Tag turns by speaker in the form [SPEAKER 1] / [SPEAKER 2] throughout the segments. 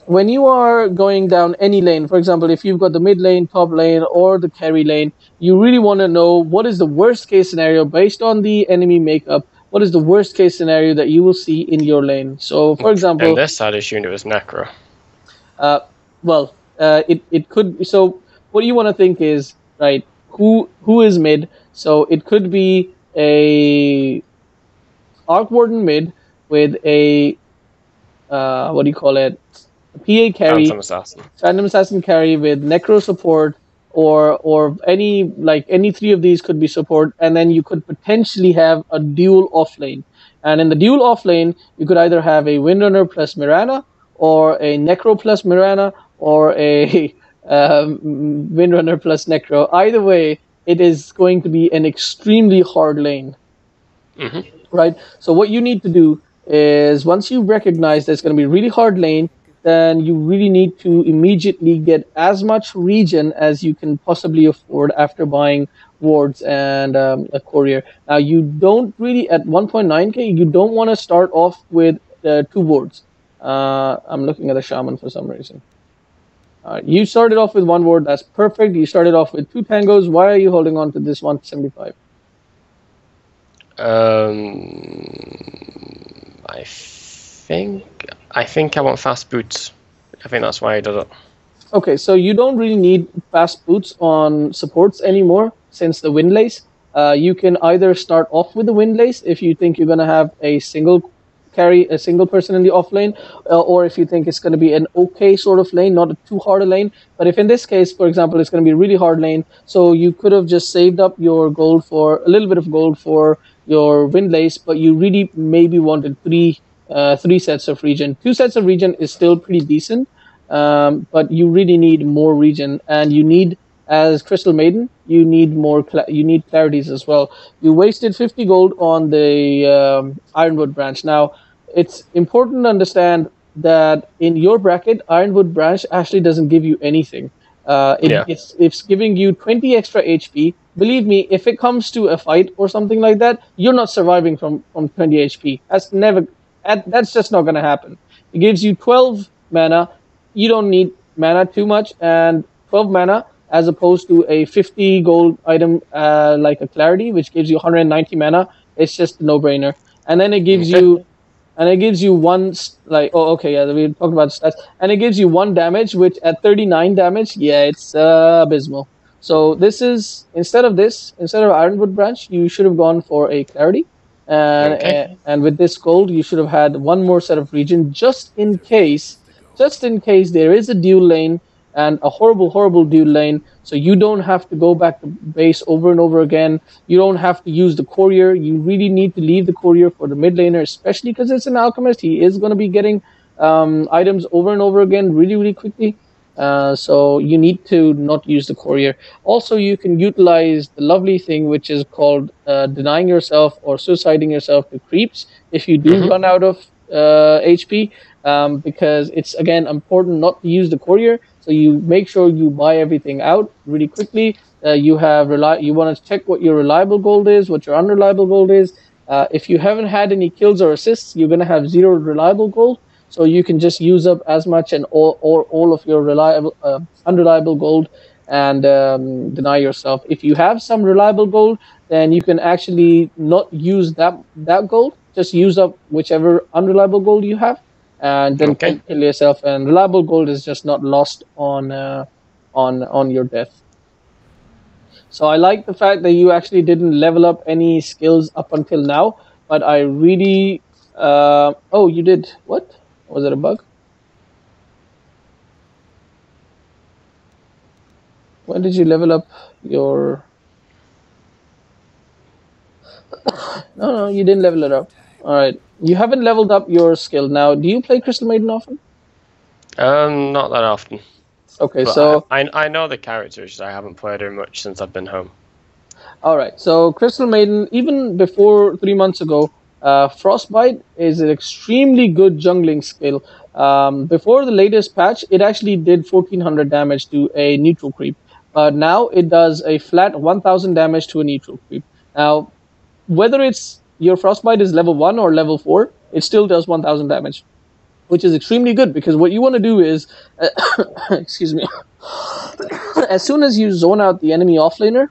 [SPEAKER 1] when you are going down any lane, for example, if you've got the mid lane, top lane, or the carry lane, you really want to know what is the worst case scenario based on the enemy makeup. What is the worst case scenario that you will see in your lane? So, for
[SPEAKER 2] And
[SPEAKER 1] example,
[SPEAKER 2] this side assumed it was Necro.
[SPEAKER 1] it could be. So, what you want to think is, right, who is mid? So, it could be a Arc Warden mid with a what do you call it? PA carry,
[SPEAKER 2] Phantom Assassin.
[SPEAKER 1] Phantom Assassin carry with Necro support, or any three of these could be support, and then you could potentially have a dual off lane. And in the dual off lane, you could either have a Windrunner plus Mirana, or a Necro plus Mirana, or a Windrunner plus Necro. Either way, it is going to be an extremely hard lane.
[SPEAKER 2] Mm-hmm.
[SPEAKER 1] Right? So what you need to do is, once you recognize that it's going to be a really hard lane, then you really need to immediately get as much regen as you can possibly afford after buying wards and a courier. Now, you don't really, at 1.9k, you don't want to start off with 2 wards. I'm looking at a shaman for some reason. You started off with 1 ward, that's perfect. You started off with 2 tangos. Why are you holding on to this 175?
[SPEAKER 2] I think I want fast boots. I think that's why I did it.
[SPEAKER 1] Okay, so you don't really need fast boots on supports anymore since the Windlace. You can either start off with the Windlace if you think you're going to have a single person in the off lane, or if you think it's going to be an okay sort of lane, not a too hard a lane. But if in this case, for example, it's going to be a really hard lane, so you could have just saved up your gold for a little bit of gold for your Windlace, but you really maybe wanted three sets of regen. 2 sets of regen is still pretty decent, but you really need more regen, and you need, as Crystal Maiden, you need more. You need clarities as well. You wasted 50 gold on the Ironwood branch. Now, it's important to understand that in your bracket, Ironwood branch actually doesn't give you anything. It's giving you 20 extra HP. Believe me, if it comes to a fight or something like that, you're not surviving from 20 HP. That's just not going to happen. It gives you 12 mana. You don't need mana too much, and 12 mana as opposed to a 50 gold item like a Clarity, which gives you 190 mana. It's just a no-brainer. And then it gives you one, we talked about stats, and it gives you 1 damage, which at 39 damage, it's abysmal. So this is, instead of Ironwood branch, you should have gone for a Clarity. And with this gold, you should have had 1 more set of regen, just in case there is a dual lane, and a horrible dual lane, so you don't have to go back to base over and over again. You don't have to use the courier. You really need to leave the courier for the mid laner, especially because it's an alchemist. He is going to be getting items over and over again really quickly. So you need to not use the courier. Also, you can utilize the lovely thing which is called denying yourself or suiciding yourself to creeps if you do run out of HP, because it's, again, important not to use the courier. So you make sure you buy everything out really quickly. You want to check what your reliable gold is, what your unreliable gold is. If you haven't had any kills or assists, you're going to have 0 reliable gold. So you can just use up as much and all of your unreliable gold and deny yourself. If you have some reliable gold, then you can actually not use that gold. Just use up whichever unreliable gold you have, and then kill yourself. And reliable gold is just not lost on your death. So I like the fact that you actually didn't level up any skills up until now, but I really you did. What? Was it a bug? When did you level up your... No, you didn't level it up. Alright. You haven't leveled up your skill. Now, do you play Crystal Maiden often?
[SPEAKER 2] Not that often.
[SPEAKER 1] Okay,
[SPEAKER 2] but
[SPEAKER 1] so...
[SPEAKER 2] I know the characters. I haven't played her much since I've been home.
[SPEAKER 1] Alright, so Crystal Maiden, even before 3 months ago, Frostbite is an extremely good jungling skill. Before the latest patch, it actually did 1400 damage to a neutral creep. But now it does a flat 1000 damage to a neutral creep. Now, whether it's your Frostbite is level 1 or level 4, it still does 1000 damage. which is extremely good because what you want to do is, excuse me, as soon as you zone out the enemy offlaner,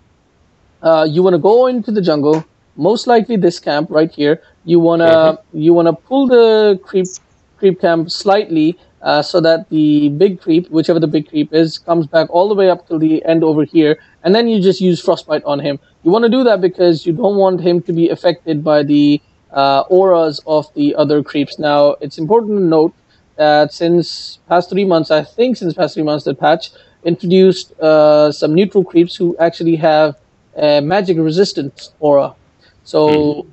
[SPEAKER 1] you want to go into the jungle, most likely this camp right here. You wanna pull the creep camp slightly so that the big creep, whichever the big creep is, comes back all the way up till the end over here, and then you just use frostbite on him. You want to do that because you don't want him to be affected by the auras of the other creeps. Now, it's important to note that since past 3 months, the patch introduced some neutral creeps who actually have magic resistance aura. So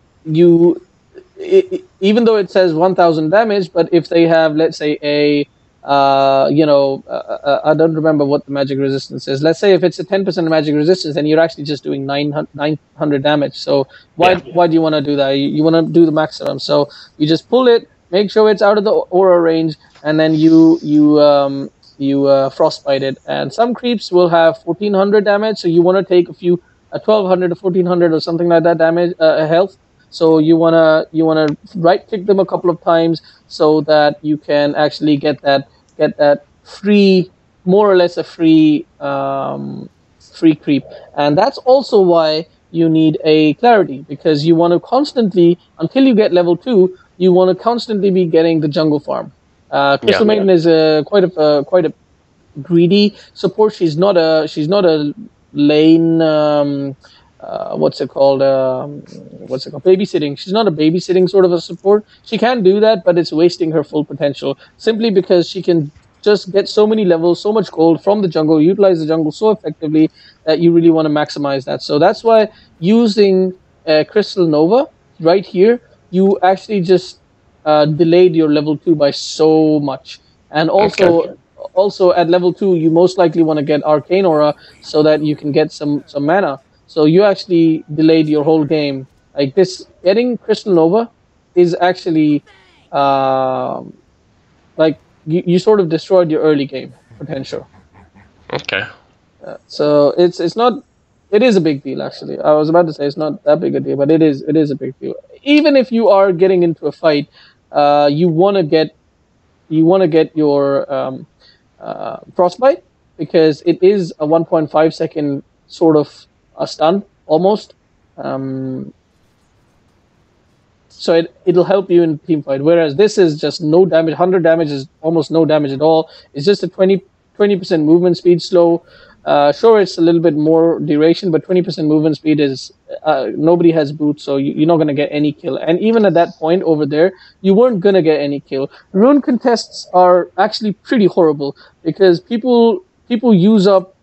[SPEAKER 1] even though it says 1,000 damage, but if they have, let's say, I don't remember what the magic resistance is. Let's say if it's a 10% magic resistance, then you're actually just doing 900 damage. So why do you want to do that? You want to do the maximum. So you just pull it, make sure it's out of the aura range, and then you frostbite it. And some creeps will have 1,400 damage, so you want to take a few 1,200 to 1,400 or something like that damage health. So you wanna right click them a couple of times so that you can actually get that free, more or less a free creep. And that's also why you need a clarity, because you want to constantly, until you get level 2, you want to constantly be getting the jungle farm. Crystal Maiden is quite a greedy support. She's not a lane. What's it called? Babysitting. She's not a babysitting sort of a support. She can do that, but it's wasting her full potential simply because she can just get so many levels, so much gold from the jungle, utilize the jungle so effectively that you really want to maximize that. So that's why using Crystal Nova right here, you actually just delayed your level 2 by so much. And also at level 2, you most likely want to get Arcane Aura so that you can get some mana. So you actually delayed your whole game. Like this, getting Crystal Nova is actually like you sort of destroyed your early game potential.
[SPEAKER 2] Okay.
[SPEAKER 1] So it's not. It is a big deal, actually. I was about to say it's not that big a deal, but it is a big deal. Even if you are getting into a fight, you want to get your frostbite, because it is a 1.5 second sort of a stun almost. So it'll help you in team fight. Whereas this is just no damage. 100 damage is almost no damage at all. It's just a 20% movement speed slow. Sure, it's a little bit more duration, but 20% movement speed is nobody has boots, so you're not going to get any kill. And even at that point over there, you weren't going to get any kill. Rune contests are actually pretty horrible because people use up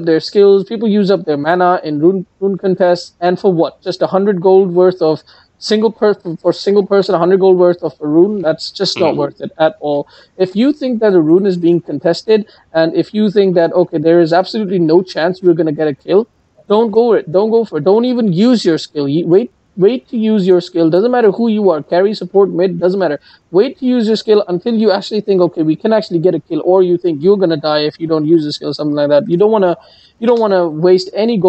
[SPEAKER 1] their skills, people use up their mana in rune contests, and for what? Just 100 gold worth of single person, 100 gold worth of a rune. That's just not worth it at all. If you think that a rune is being contested, and if you think that okay, there is absolutely no chance you're gonna get a kill, don't go for it. Don't even use your skill. Wait to use your skill. Doesn't matter who you are, carry, support, mid, doesn't matter. Wait to use your skill until you actually think, okay, we can actually get a kill, or you think you're gonna die if you don't use the skill, something like that. You don't wanna waste any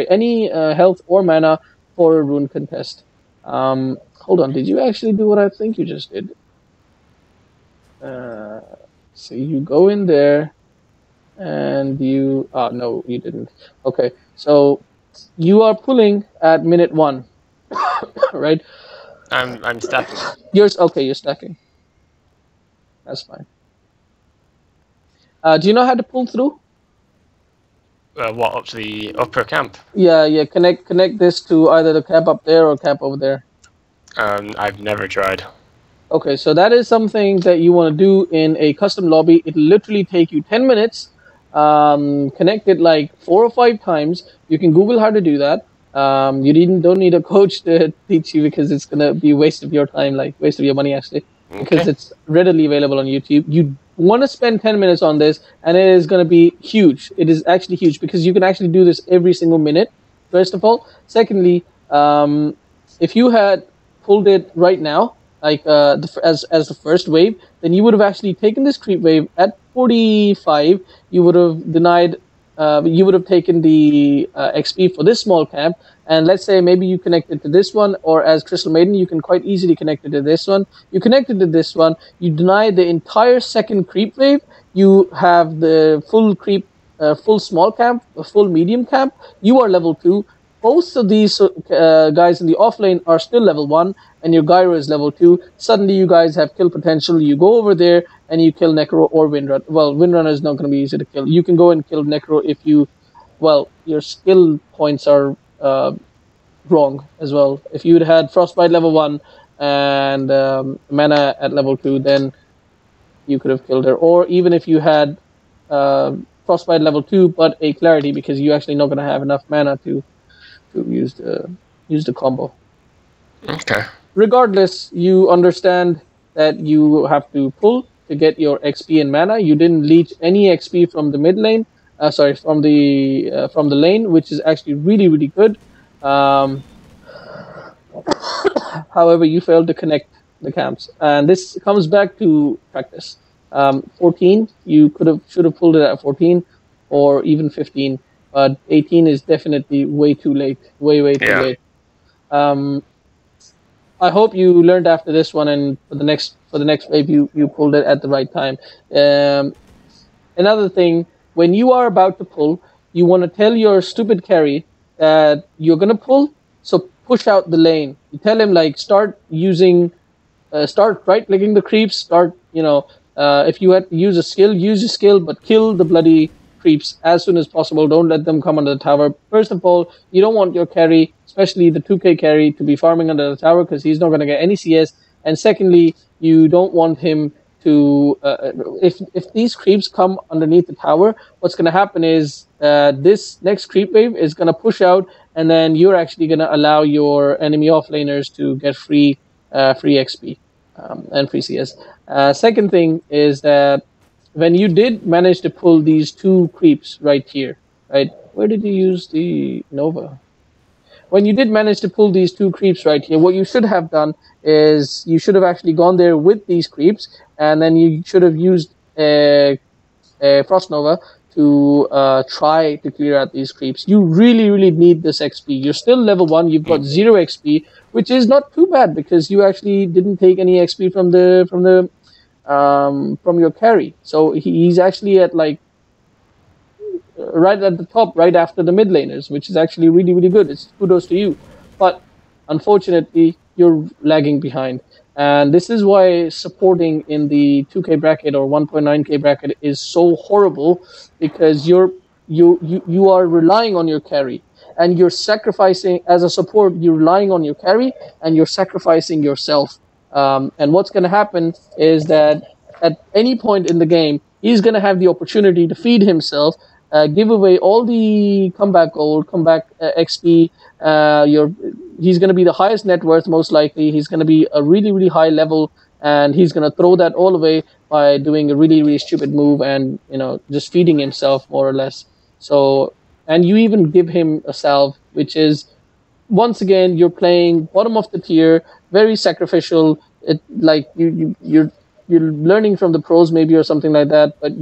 [SPEAKER 1] any health or mana for a rune contest. Hold on, did you actually do what I think you just did? So you go in there, and you no, you didn't. Okay, so you are pulling at minute 1. Right?
[SPEAKER 2] I'm stacking.
[SPEAKER 1] You're stacking. That's fine. Do you know how to pull through?
[SPEAKER 2] What, up to the upper camp?
[SPEAKER 1] Yeah. Connect this to either the camp up there or camp over there.
[SPEAKER 2] I've never tried.
[SPEAKER 1] Okay, so that is something that you want to do in a custom lobby. It'll literally take you 10 minutes. Connect it like 4 or 5 times. You can Google how to do that. You don't need a coach to teach you, because it's gonna be a waste of your time, like waste of your money actually, because it's readily available on YouTube. You want to spend 10 minutes on this, and it is going to be huge. It is actually huge because you can actually do this every single minute, first of all. Secondly, if you had pulled it right now, like as the first wave, then you would have actually taken this creep wave at 45. You would have denied you would have taken the XP for this small camp, and let's say maybe you connected to this one, or as Crystal Maiden, you can quite easily connect it to this one. You connected to this one, you deny the entire second creep wave, you have the full creep, full small camp, a full medium camp, you are level 2. Both of these guys in the off lane are still level 1, and your Gyro is level 2. Suddenly you guys have kill potential, you go over there, and you kill Necro or Windrunner. Well, Windrunner is not going to be easy to kill. You can go and kill Necro if you, well, your skill points are wrong as well. If you'd had Frostbite level 1 and mana at level 2, then you could have killed her. Or even if you had Frostbite level 2 but a Clarity, because you're actually not going to have enough mana to use the combo.
[SPEAKER 2] Okay.
[SPEAKER 1] Regardless, you understand that you have to pull to get your XP and mana. You didn't leech any XP from the mid lane. From the lane, which is actually really, really good. However, you failed to connect the camps, and this comes back to practice. 14, you should have pulled it at 14, or even 15. But 18 is definitely way too late. Way too late. I hope you learned after this one, and for the next wave, you pulled it at the right time. Another thing, when you are about to pull, you want to tell your stupid carry that you're gonna pull, so push out the lane. You tell him, like, start right clicking the creeps. Start, if you had to use a skill, use your skill, but kill the bloody creeps as soon as possible. Don't let them come under the tower. First of all, you don't want your carry, especially the 2k carry, to be farming under the tower, because he's not going to get any CS. And secondly, you don't want him to if these creeps come underneath the tower, what's going to happen is this next creep wave is going to push out, and then you're actually going to allow your enemy offlaners to get free XP and free CS. Second thing is that when you did manage to pull these 2 creeps right here, right? Where did you use the Nova? When you did manage to pull these 2 creeps right here, what you should have done is you should have actually gone there with these creeps, and then you should have used a Frost Nova to try to clear out these creeps. You really, really need this XP. You're still level 1. You've got 0 XP, which is not too bad, because you actually didn't take any XP from your carry. So he's actually at, like, right at the top, right after the mid laners, which is actually really, really good. It's kudos to you. But unfortunately, you're lagging behind. And this is why supporting in the 2k bracket or 1.9k bracket is so horrible, because you are relying on your carry, and you're sacrificing, as a support, you're relying on your carry, and you're sacrificing yourself. And what's going to happen is that at any point in the game, he's going to have the opportunity to feed himself, give away all the comeback gold, comeback XP. He's going to be the highest net worth, most likely. He's going to be a really, really high level, and he's going to throw that all away by doing a really, really stupid move and, just feeding himself, more or less. So, and you even give him a salve, which is, once again, you're playing bottom of the tier, very sacrificial. It, like, you're learning from the pros maybe, or something like that, but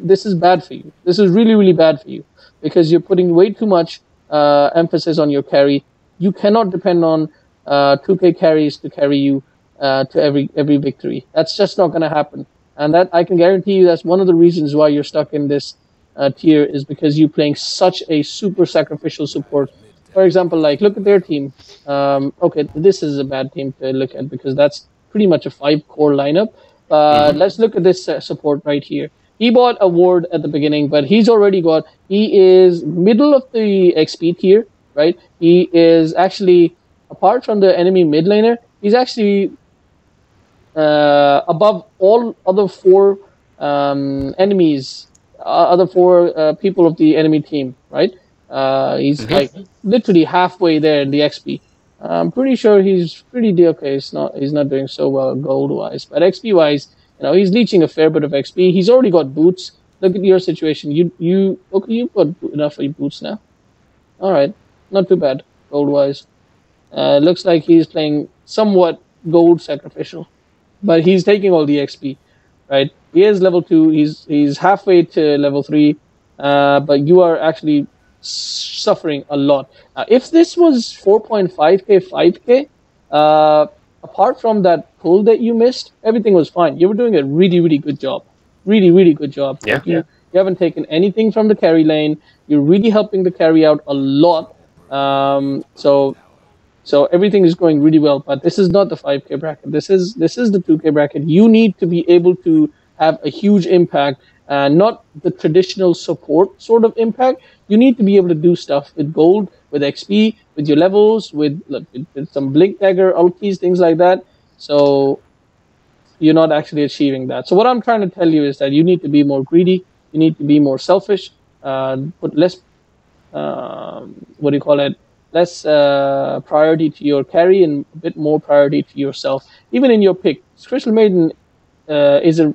[SPEAKER 1] this is bad for you. This is really, really bad for you, because you're putting way too much emphasis on your carry. You cannot depend on 2k carries to carry you to every victory. That's just not going to happen. And that, I can guarantee you, that's one of the reasons why you're stuck in this tier, is because you're playing such a super sacrificial support. For example, like, look at their team. Okay, this is a bad team to look at, because that's pretty much a 5-core lineup. Let's look at this support right here. He bought a ward at the beginning, but he is middle of the XP tier, right? He is actually, apart from the enemy mid laner, he's actually above all other 4 enemies, other 4 people of the enemy team, right? He's like literally halfway there in the XP. I'm pretty sure he's pretty okay. He's not doing so well gold wise, but XP wise, he's leeching a fair bit of XP. He's already got boots. Look at your situation. You've got enough for your boots now. All right, not too bad gold wise. Looks like he's playing somewhat gold sacrificial, but he's taking all the XP, right? He is level 2. He's halfway to level 3. but you are actually suffering a lot. If this was 4.5k, 5k, apart from that pull that you missed, everything was fine. You were doing a really, really good job. Really, really good job.
[SPEAKER 2] Yeah.
[SPEAKER 1] Like you haven't taken anything from the carry lane. You're really helping the carry out a lot. So everything is going really well. But this is not the 5k bracket. This is the 2k bracket. You need to be able to have a huge impact, not the traditional support sort of impact. You need to be able to do stuff with gold, with XP, with your levels, with some blink dagger ultis, things like that. So you're not actually achieving that. So what I'm trying to tell you is that you need to be more greedy. You need to be more selfish. Put less, what do you call it? Less priority to your carry and a bit more priority to yourself. Even in your pick, Crystal Maiden is a,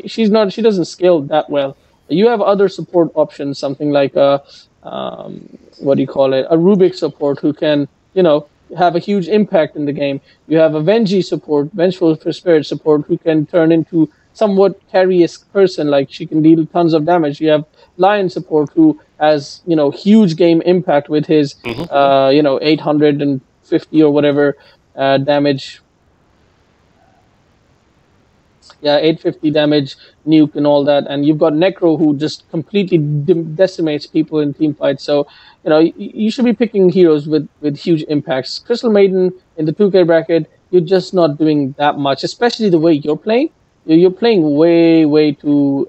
[SPEAKER 1] she doesn't scale that well. You have other support options, something like what do you call it, a Rubik support who can have a huge impact in the game. You have a Venji support, Vengeful for Spirit support, who can turn into somewhat carry-esque person, like she can deal tons of damage. You have Lion support who has huge game impact with his 850 or whatever damage. Yeah, 850 damage nuke and all that, and you've got Necro who just completely decimates people in team fights. So you should be picking heroes with huge impacts. Crystal Maiden in the 2k bracket, you're just not doing that much, especially the way you're playing. You're playing way too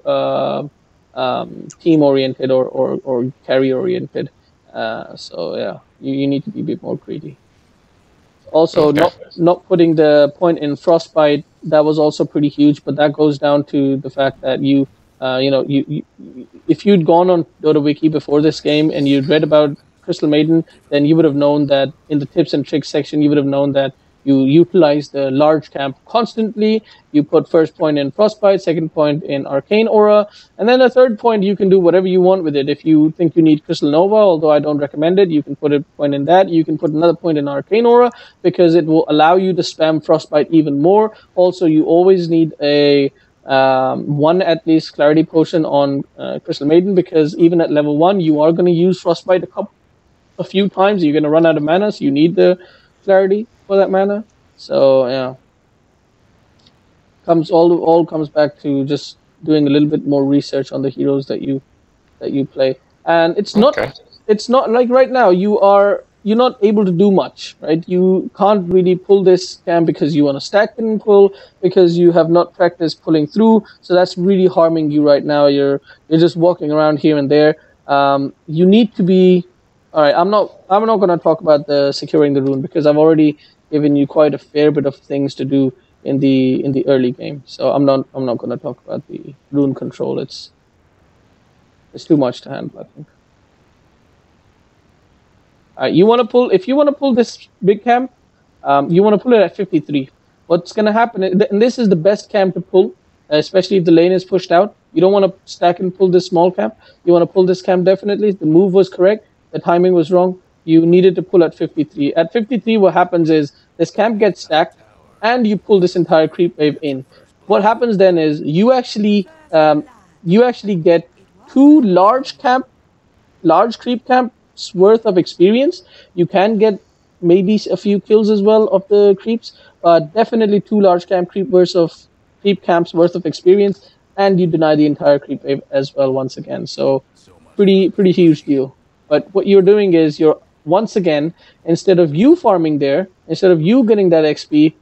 [SPEAKER 1] team oriented or carry oriented. So yeah, you need to be a bit more greedy. Also,
[SPEAKER 2] Okay.
[SPEAKER 1] not putting the point in Frostbite, that was also pretty huge, but that goes down to the fact that you if you'd gone on Dota Wiki before this game and you'd read about Crystal Maiden, then you would have known that in the tips and tricks section, you would have known that you utilize the large camp constantly. You put first point in Frostbite, second point in Arcane Aura, and then the third point, you can do whatever you want with it. If you think you need Crystal Nova, although I don't recommend it, you can put a point in that. You can put another point in Arcane Aura because it will allow you to spam Frostbite even more. Also, you always need a one at least Clarity Potion on Crystal Maiden, because even at level 1, you are going to use Frostbite a few times. You're going to run out of mana, so you need the Clarity for that mana. So yeah, all comes back to just doing a little bit more research on the heroes that you play. And it's not like right now you're not able to do much, right? You can't really pull this camp because you want to stack and pull, because you have not practiced pulling through. So that's really harming you right now. You're just walking around here and there. You need to be. All right, I'm not going to talk about the securing the rune, because I've already given you quite a fair bit of things to do in the early game. So I'm not going to talk about the rune control. It's too much to handle, I think. You want to pull, if you want to pull this big camp, you want to pull it at 53. What's going to happen, and this is the best camp to pull, especially if the lane is pushed out. You don't want to stack and pull this small camp. You want to pull this camp definitely. The move was correct. The timing was wrong. You needed to pull at 53. At 53, what happens is this camp gets stacked, and you pull this entire creep wave in. What happens then is you actually get two large creep camps worth of experience. You can get maybe a few kills as well of the creeps, but definitely two large creep camps worth of experience, and you deny the entire creep wave as well once again. So pretty huge deal. But what you're doing is you're once again, instead of you farming there, instead of you getting that XP,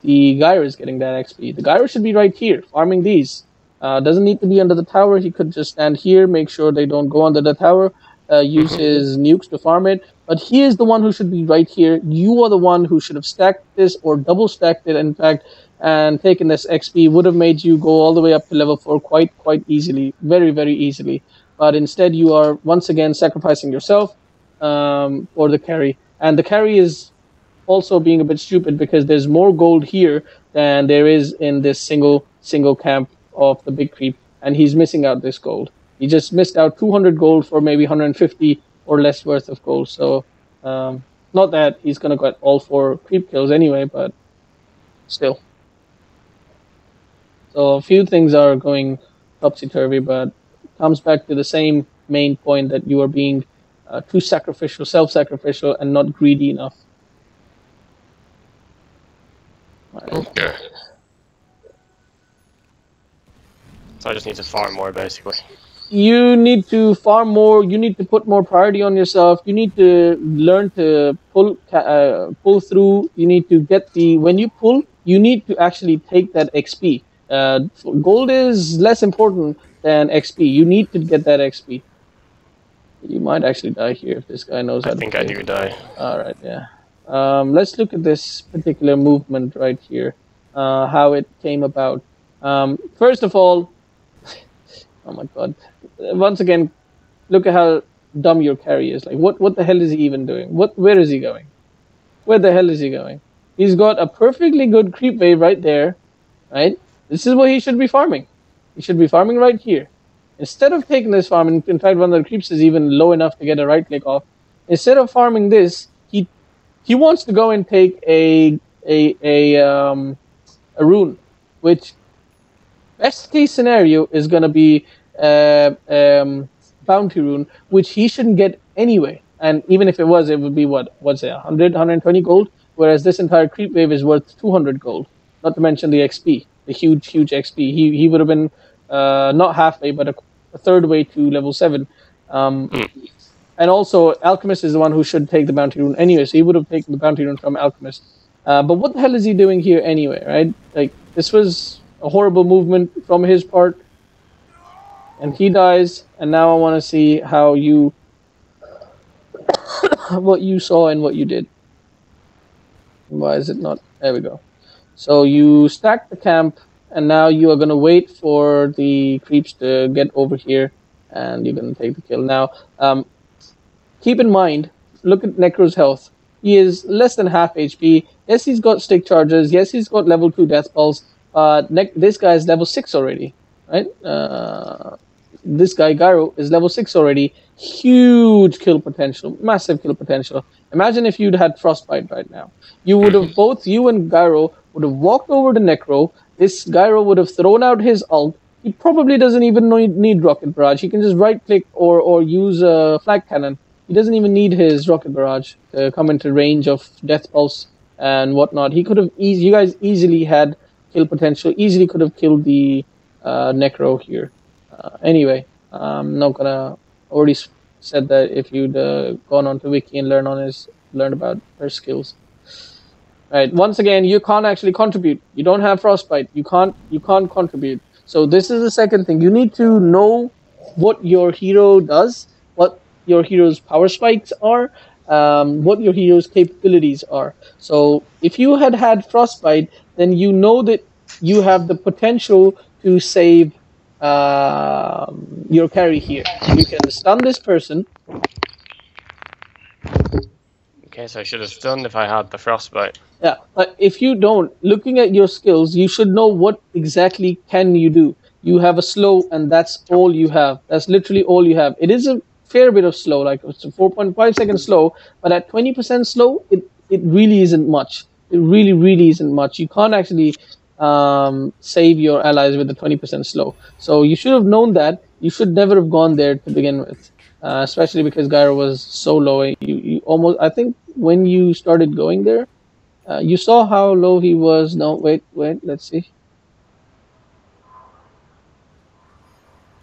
[SPEAKER 1] the Gyre is getting that XP. The Gyre should be right here, farming these. Doesn't need to be under the tower. He could just stand here, make sure they don't go under the tower, use his nukes to farm it. But he is the one who should be right here. You are the one who should have stacked this or double stacked it, in fact, and taken this XP. Would have made you go all the way up to level 4 quite easily, very easily. But instead, you are once again sacrificing yourself for the carry. And the carry is also being a bit stupid, because there's more gold here than there is in this single camp of the big creep, and he's missing out this gold. He just missed out 200 gold for maybe 150 or less worth of gold. So not that he's going to get all 4 creep kills anyway, but still. So a few things are going topsy-turvy, but comes back to the same main point that you are being too sacrificial, self-sacrificial, and not greedy enough. Right.
[SPEAKER 2] Okay. So I just need to farm more, basically.
[SPEAKER 1] You need to farm more. You need to put more priority on yourself. You need to learn to pull through. You need to get when you pull, you need to actually take that XP. Gold is less important than XP. You need to get that XP. You might actually die here if this guy knows how to play.
[SPEAKER 2] I think I do die.
[SPEAKER 1] Alright, yeah. Let's look at this particular movement right here. How it came about. First of all, oh my god. Once again, look at how dumb your carry is. Like, what the hell is he even doing? Where is he going? Where the hell is he going? He's got a perfectly good creep wave right there, right? This is what he should be farming. He should be farming right here. Instead of taking this farm, and in fact, one of the creeps is even low enough to get a right click off. Instead of farming this, he wants to go and take a rune, which best case scenario is going to be bounty rune, which he shouldn't get anyway. And even if it was, it would be what's it, 100, 120 gold, whereas this entire creep wave is worth 200 gold. Not to mention the XP, the huge XP. He would have been not halfway, but a third way to level 7. And also, Alchemist is the one who should take the bounty rune anyway, so he would have taken the bounty rune from Alchemist. But what the hell is he doing here anyway, right? Like, this was a horrible movement from his part. And he dies, and now I want to see how you... what you saw and what you did. Why is it not... There we go. So you stack the camp, and now you are going to wait for the creeps to get over here, and you're going to take the kill. Now, keep in mind, look at Necro's health. He is less than half HP. Yes, he's got stick charges. Yes, he's got level 2 death balls. This guy is level 6 already, right? This guy, Gyro, is level 6 already. Huge kill potential. Massive kill potential. Imagine if you'd had Frostbite right now. You would have, both you and Gyro would have walked over to Necro. This Gyro would have thrown out his ult. He probably doesn't even need Rocket Barrage. He can just right-click or use a Flag Cannon. He doesn't even need his Rocket Barrage to come into range of Death Pulse and whatnot. He could have you guys easily had kill potential. Easily could have killed the Necro here. Anyway, I'm not gonna... Already said that if you'd gone on to Wiki and learned about her skills. Right. Once again, you can't actually contribute. You don't have Frostbite. You can't contribute. So this is the second thing. You need to know what your hero does, what your hero's power spikes are, what your hero's capabilities are. So if you had Frostbite, then you know that you have the potential to save your carry here. You can stun this person.
[SPEAKER 2] Okay, so I should have stunned if I had the Frostbite.
[SPEAKER 1] Yeah, but if you don't, looking at your skills, you should know what exactly can you do. You have a slow, and that's all you have. That's literally all you have. It is a fair bit of slow, like it's a 4.5 second slow, but at 20% slow, it really isn't much. It really isn't much. You can't actually save your allies with the 20% slow. So you should have known that. You should never have gone there to begin with, especially because Gyro was so low. You almost, I think when you started going there, you saw how low he was. No, wait, let's see.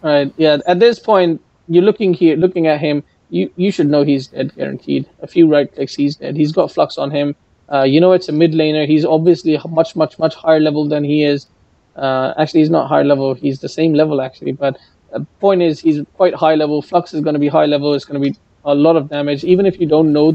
[SPEAKER 1] All right, yeah, at this point, you're looking at him, you should know he's dead, guaranteed. A few right clicks, he's dead. He's got Flux on him. You know it's a mid laner. He's obviously much higher level than he is. Actually, he's not higher level. He's the same level, actually. But the point is, he's quite high level. Flux is going to be high level. It's going to be a lot of damage. Even if you don't know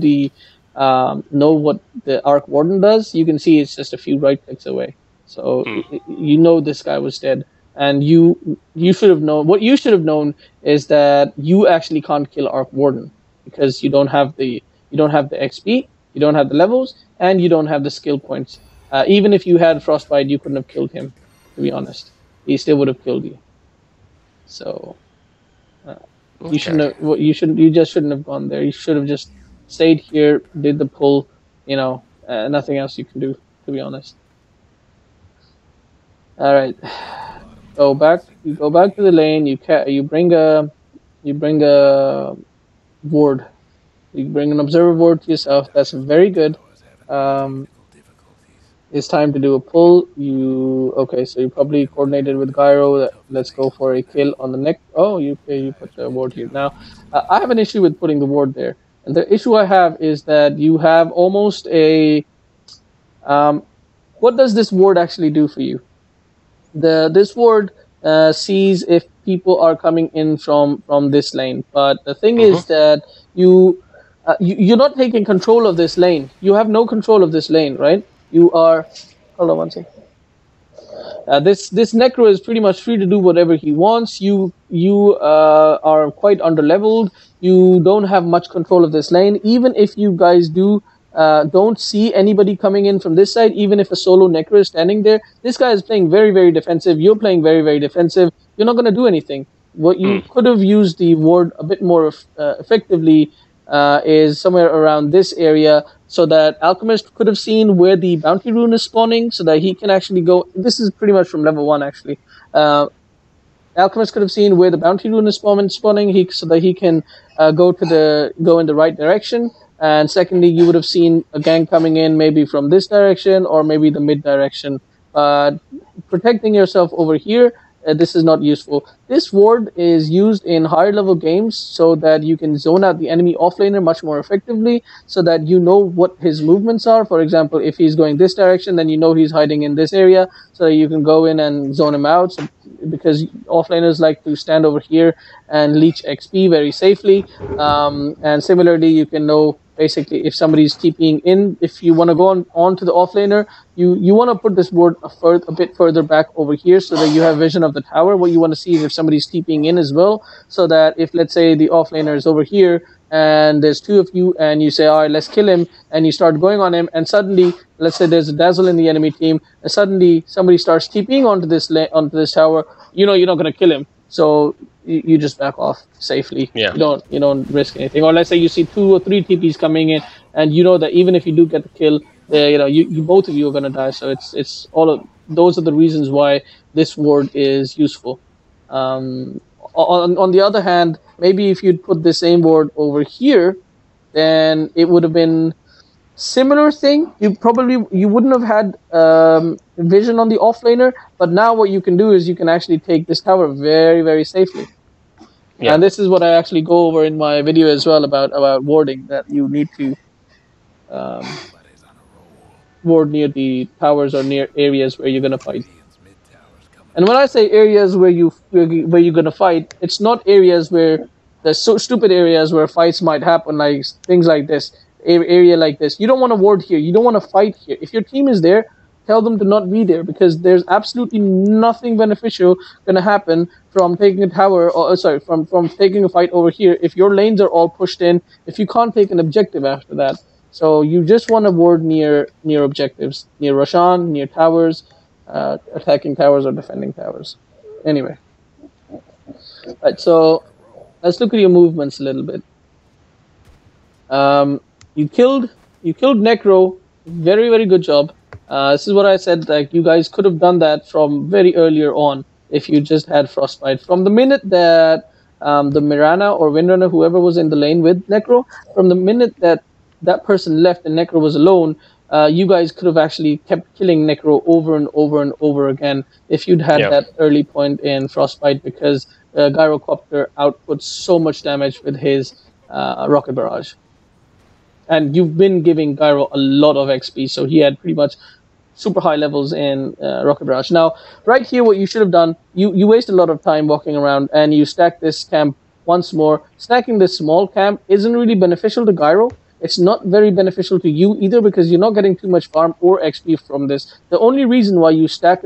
[SPEAKER 1] know what the Arc Warden does, you can see it's just a few right clicks away. So you know this guy was dead. And you should have known. What you should have known is that you actually can't kill Arc Warden because you don't have the XP, you don't have the levels, and you don't have the skill points. Even if you had Frostbite, you couldn't have killed him. To be honest, he still would have killed you. So you shouldn't have. You just shouldn't have gone there. You should have just stayed here, did the pull. You know, nothing else you can do. To be honest. All right. go back. You go back to the lane. You bring a ward. You bring an observer ward to yourself. That's very good. It's time to do a pull. Okay? So you probably coordinated with Gyro. Let's go for a kill on the neck. Oh, you put the ward here. Now, I have an issue with putting the ward there, and the issue I have is that you have almost a. What does this ward actually do for you? This ward sees if people are coming in from this lane, but the thing is that you're not taking control of this lane. You have no control of this lane, right? You are. Hold on one second. This Necro is pretty much free to do whatever he wants. You are quite underleveled. You don't have much control of this lane. Even if you guys don't see anybody coming in from this side, even if a solo Necro is standing there, this guy is playing very, very defensive. You're playing very, very defensive. You're not going to do anything. What you could have used the ward a bit more effectively is somewhere around this area, so that Alchemist could have seen where the bounty rune is spawning, so that he can actually go. This is pretty much from level 1, actually. Alchemist could have seen where the bounty rune is spawning, so that he can go in the right direction. And secondly, you would have seen a gang coming in, maybe from this direction or maybe the mid direction. Protecting yourself over here, this is not useful. This ward is used in higher level games so that you can zone out the enemy offlaner much more effectively, so that you know what his movements are. For example, if he's going this direction, then you know he's hiding in this area, so that you can go in and zone him out. So, because offlaners like to stand over here and leech XP very safely. And similarly, you can know basically if somebody's TPing in. If you want to go on to the offlaner, you want to put this ward a bit further back over here, so that you have vision of the tower. What you want to see is if somebody's TPing in as well, so that if, let's say, the offlaner is over here and there's two of you and you say, all right, let's kill him, and you start going on him, and suddenly, let's say there's a dazzle in the enemy team, and suddenly somebody starts TPing onto this tower, you know you're not going to kill him, so you just back off safely.
[SPEAKER 2] Yeah.
[SPEAKER 1] You don't risk anything. Or let's say you see 2 or 3 TPs coming in, and you know that even if you do get the kill, you both of you are going to die. So it's all of those are the reasons why this ward is useful. On the other hand, maybe if you'd put the same ward over here, then it would have been similar thing. You wouldn't have had vision on the offlaner, but now what you can do is you can actually take this tower very, very safely. Yeah. And this is what I actually go over in my video as well about warding, that you need to ward near the towers or near areas where you're going to fight. And when I say areas where you're going to fight, it's not areas where the stupid areas where fights might happen, like things like this. Area like this. You don't want to ward here. You don't want to fight here. If your team is there, tell them to not be there, because there's absolutely nothing beneficial going to happen from taking a tower, or from taking a fight over here if your lanes are all pushed in, if you can't take an objective after that. So you just want to ward near objectives, near Roshan, near towers, attacking towers or defending towers. Anyway. Right, so let's look at your movements a little bit. You killed Necro. Very, very good job. This is what I said. Like, you guys could have done that from very earlier on if you just had Frostbite. From the minute that the Mirana or Windrunner, whoever was in the lane with Necro, from the minute that person left and Necro was alone, you guys could have actually kept killing Necro over and over and over again if you'd had that early point in Frostbite, because Gyrocopter outputs so much damage with his Rocket Barrage. And you've been giving Gyro a lot of XP, so he had pretty much super high levels in Rocket Barrage. Now, right here, what you should have done, you waste a lot of time walking around, and you stack this camp once more. Stacking this small camp isn't really beneficial to Gyro. It's not very beneficial to you either, because you're not getting too much farm or XP from this. The only reason why you stack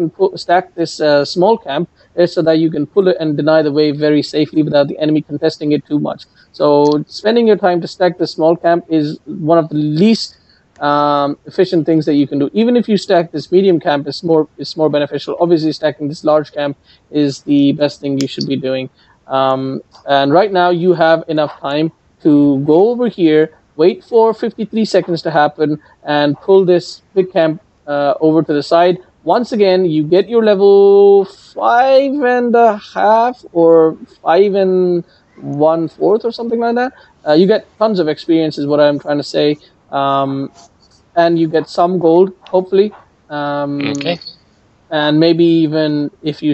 [SPEAKER 1] this small camp is so that you can pull it and deny the wave very safely without the enemy contesting it too much. So spending your time to stack the small camp is one of the least efficient things that you can do. Even if you stack this medium camp, it's more beneficial. Obviously, stacking this large camp is the best thing you should be doing. And right now, you have enough time to go over here, wait for 53 seconds to happen, and pull this big camp over to the side. once again, you get your level 5.5 or 5 1/4 or something like that. You get tons of experience, is what I'm trying to say, and you get some gold, hopefully.
[SPEAKER 2] Okay.
[SPEAKER 1] And maybe even if you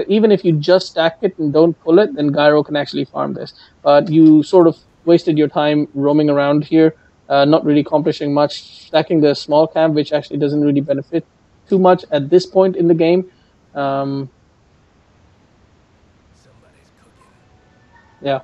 [SPEAKER 1] even if you just stack it and don't pull it, then Gyro can actually farm this. But you sort of wasted your time roaming around here, not really accomplishing much, stacking the small camp, which actually doesn't really benefit too much at this point in the game. Yeah.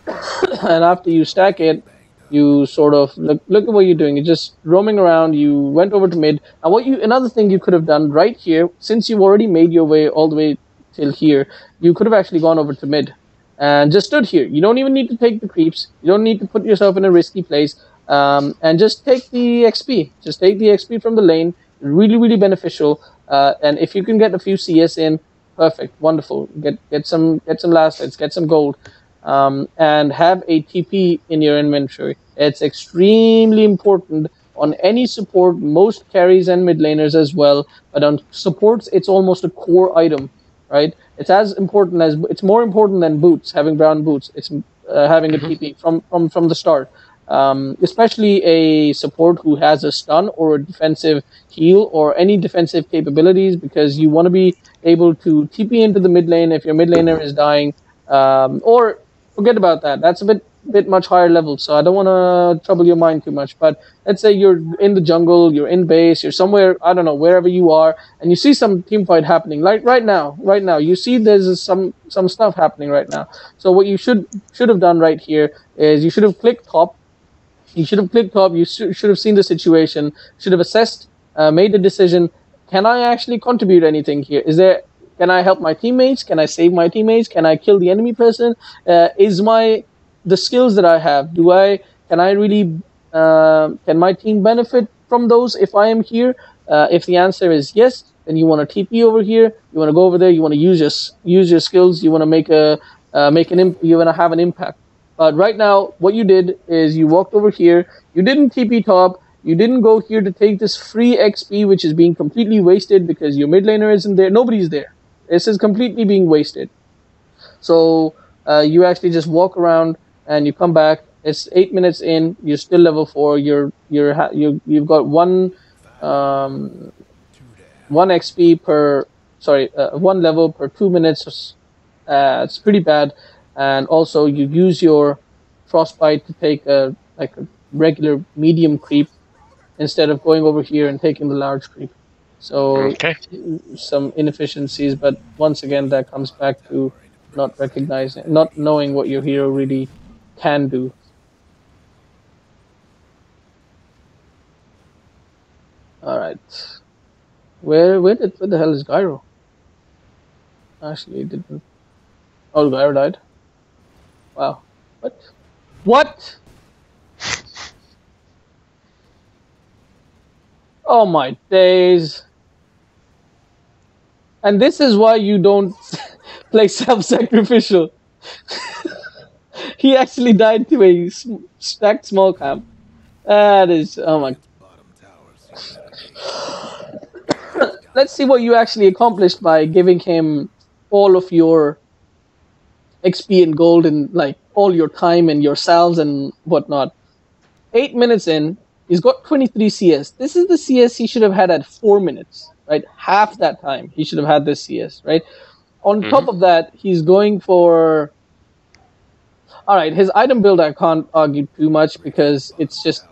[SPEAKER 1] And after you stack it, you sort of look at what you're doing. You're just roaming around. You went over to mid. And another thing you could have done right here, since you've already made your way all the way till here, you could have actually gone over to mid and just stood here. You don't even need to take the creeps. You don't need to put yourself in a risky place. And just take the XP. Just take the XP from the lane. Really, really beneficial. And if you can get a few CS in, perfect, wonderful. Get some last hits, get some gold. And have a TP in your inventory. It's extremely important on any support, most carries and mid laners as well. But on supports, it's almost a core item, right? It's more important than boots, having brown boots. It's having a TP from the start. Especially a support who has a stun or a defensive heal or any defensive capabilities, because you want to be able to TP into the mid lane if your mid laner is dying, or forget about that. That's a bit much higher level, so I don't want to trouble your mind too much. But let's say you're in the jungle, you're in base, you're somewhere, I don't know, wherever you are, and you see some team fight happening. Like right now, you see there's some stuff happening right now. So what you should have done right here is you should have clicked top. You should have seen the situation, should have assessed, made a decision. Can I actually contribute anything here? Can I help my teammates? Can I save my teammates? Can I kill the enemy person? The skills that I have, can my team benefit from those if I am here? If the answer is yes, then you want to TP over here. You want to go over there. You want to use your skills. You want to you want to have an impact. But right now, what you did is you walked over here. You didn't TP top. You didn't go here to take this free XP, which is being completely wasted because your mid laner isn't there. Nobody's there. This is completely being wasted. So you actually just walk around and you come back. It's 8 minutes in. You're still level 4. You've got one XP per. Sorry, 1 level per 2 minutes. It's pretty bad. And also you use your frostbite to take a regular medium creep instead of going over here and taking the large creep. So some inefficiencies, but once again that comes back to not knowing what your hero really can do. All right, where the hell is Gyro? Actually, it didn't. Oh, Gyro died. Wow, what? Oh my days. And this is why you don't play self-sacrificial. He actually died to a stacked small camp. That is, oh my. Let's see what you actually accomplished by giving him all of your XP and gold and like all your time and your salves and whatnot. 8 minutes in, he's got 23 CS. This is the CS he should have had at 4 minutes, right? Half that time he should have had this CS, right? On top of that, he's going for... Alright, his item build I can't argue too much because it's just...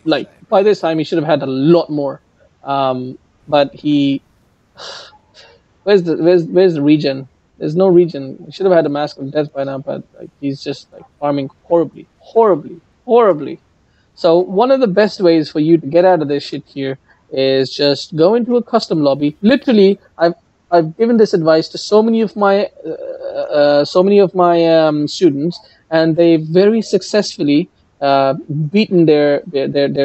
[SPEAKER 1] Like, by this time he should have had a lot more. But he... Where's the regen? There's no regen. He should have had a Mask of Death by now, but like, he's just like farming horribly. So one of the best ways for you to get out of this shit here is just go into a custom lobby. Literally, I've given this advice to so many of my students, and they very successfully beaten their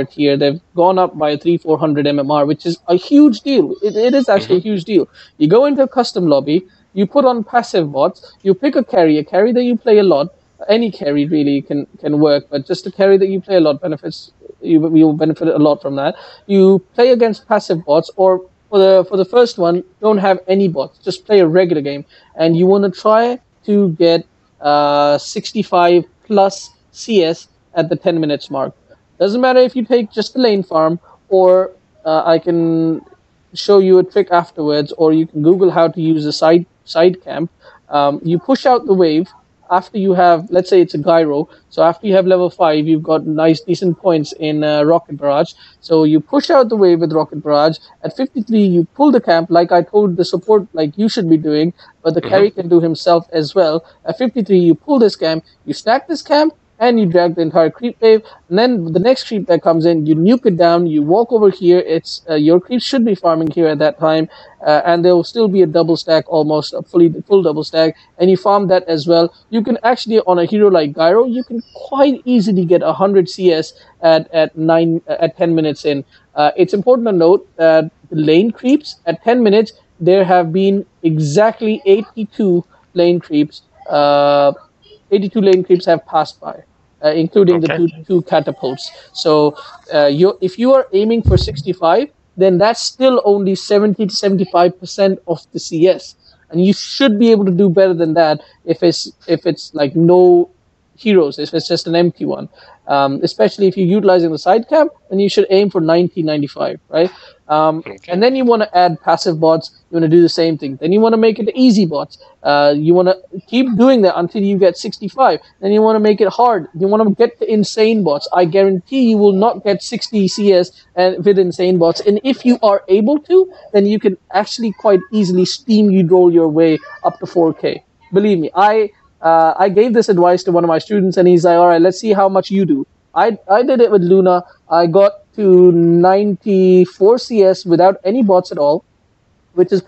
[SPEAKER 1] tier. They've gone up by 300-400 MMR, which is a huge deal. It is actually a huge deal. You go into a custom lobby, you put on passive bots, you pick a carry that you play a lot. Any carry really can work, but just a carry that you play a lot benefits you'll benefit a lot from that. You play against passive bots, or for the first one, don't have any bots. Just play a regular game, and you want to try to get 65 plus CS at the 10 minutes mark. Doesn't matter if you take just the lane farm, or I can show you a trick afterwards, or you can Google how to use a side camp. You push out the wave after you have, let's say it's a gyro. So after you have level 5, you've got nice decent points in rocket barrage. So you push out the wave with rocket barrage. At 53, you pull the camp like I told the support, like you should be doing, but the carry can do himself as well. At 53, you pull this camp, you stack this camp, and you drag the entire creep wave. And then the next creep that comes in, you nuke it down, you walk over here. It's your creeps should be farming here at that time, and there will still be a double stack, almost a full double stack, and you farm that as well. You can actually, on a hero like Gyro, you can quite easily get 100 CS at 10 minutes in. It's important to note that the lane creeps at 10 minutes, there have been exactly 82 lane creeps. 82 lane creeps have passed by, including the two catapults. So if you are aiming for 65, then that's still only 70 to 75% of the CS, and you should be able to do better than that if it's like no heroes, if it's just an empty one. Especially if you're utilizing the side camp, then you should aim for 90, 95, right? And then you want to add passive bots. You want to do the same thing. Then you want to make it easy bots. You want to keep doing that until you get 65. Then you want to make it hard. You want to get the insane bots. I guarantee you will not get 60 CS with insane bots. And if you are able to, then you can actually quite easily steamroll your way up to 4K. Believe me, I gave this advice to one of my students, and he's like, all right, let's see how much you do. I did it with Luna. I got to 94 CS without any bots at all, which is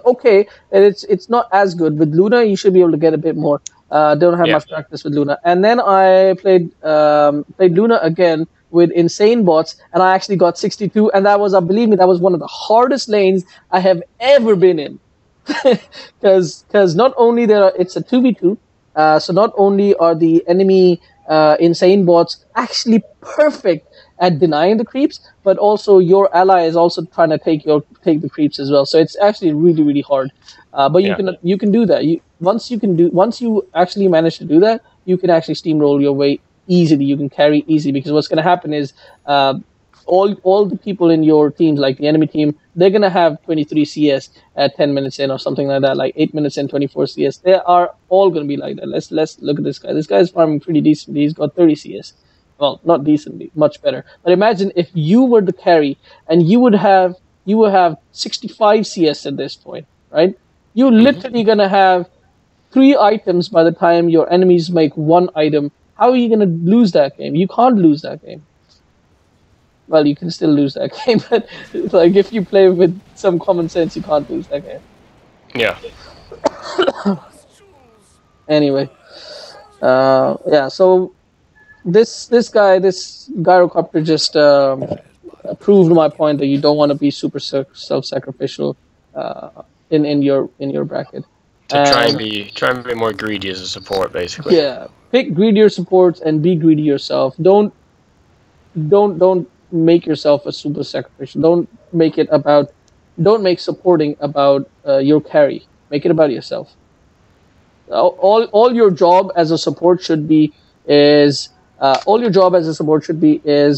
[SPEAKER 1] okay. And it's not as good. With Luna, you should be able to get a bit more. Don't have much practice with Luna. And then I played Luna again with insane bots, and I actually got 62. And that was, believe me, that was one of the hardest lanes I have ever been in. Because not only it's a 2v2, so not only are the enemy insane bots actually perfect at denying the creeps, but also your ally is also trying to take the creeps as well. So it's actually really, really hard. But you can do that. Once you actually manage to do that, you can actually steamroll your way easily. You can carry easy, because what's going to happen is all the people in your teams, like the enemy team, they're going to have 23 CS at 10 minutes in or something like that, like 8 minutes in, 24 CS. They are all going to be like that. Let's look at this guy. This guy's farming pretty decently. He's got 30 CS. Well, not decently, much better. But imagine if you were the carry and you would have 65 CS at this point, right? You're literally going to have 3 items by the time your enemies make 1 item. How are you going to lose that game? You can't lose that game. Well, you can still lose that game, but like if you play with some common sense, you can't lose that game.
[SPEAKER 2] Yeah.
[SPEAKER 1] Anyway, so this gyrocopter just proved my point that you don't want to be super self-sacrificial in your bracket.
[SPEAKER 2] Try and be more greedy as a support, basically.
[SPEAKER 1] Yeah, pick greedier supports and be greedy yourself. Don't make yourself a super sacrificial. Don't make supporting about your carry. Make it about yourself. All your job as a support should be is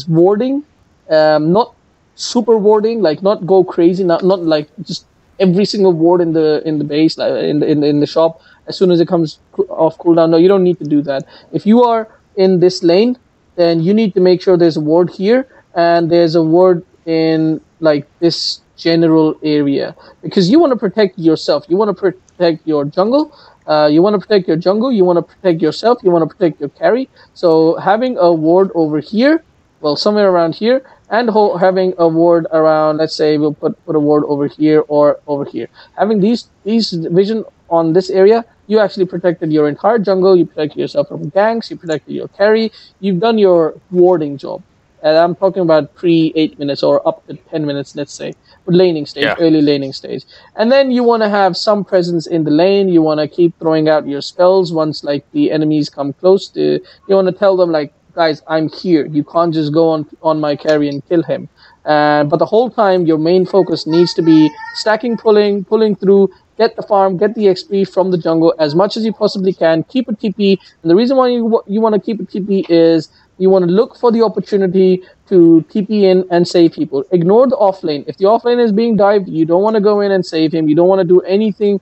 [SPEAKER 1] warding, not super warding, like not go crazy, not like just every single ward in the base, like in the shop as soon as it comes off cooldown. No, you don't need to do that. If you are in this lane, then you need to make sure there's a ward here and there's a ward in like this general area, because you want to protect yourself. You want to protect your jungle. You want to protect your jungle. You want to protect yourself. You want to protect your carry. So having a ward over here, well, somewhere around here, and having a ward around, let's say we'll put a ward over here or over here. Having these vision on this area, you actually protected your entire jungle. You protected yourself from ganks. You protected your carry. You've done your warding job. And I'm talking about pre-8 minutes or up to 10 minutes, let's say, laning stage, early laning stage. And then you want to have some presence in the lane. You want to keep throwing out your spells once like the enemies come close to. You want to tell them like, guys, I'm here. You can't just go on my carry and kill him. But the whole time, your main focus needs to be stacking, pulling through, get the farm, get the XP from the jungle as much as you possibly can. Keep a TP, and the reason why you want to keep a TP is you want to look for the opportunity to TP in and save people. Ignore the offlane. If the offlane is being dived, you don't want to go in and save him. You don't want to do anything.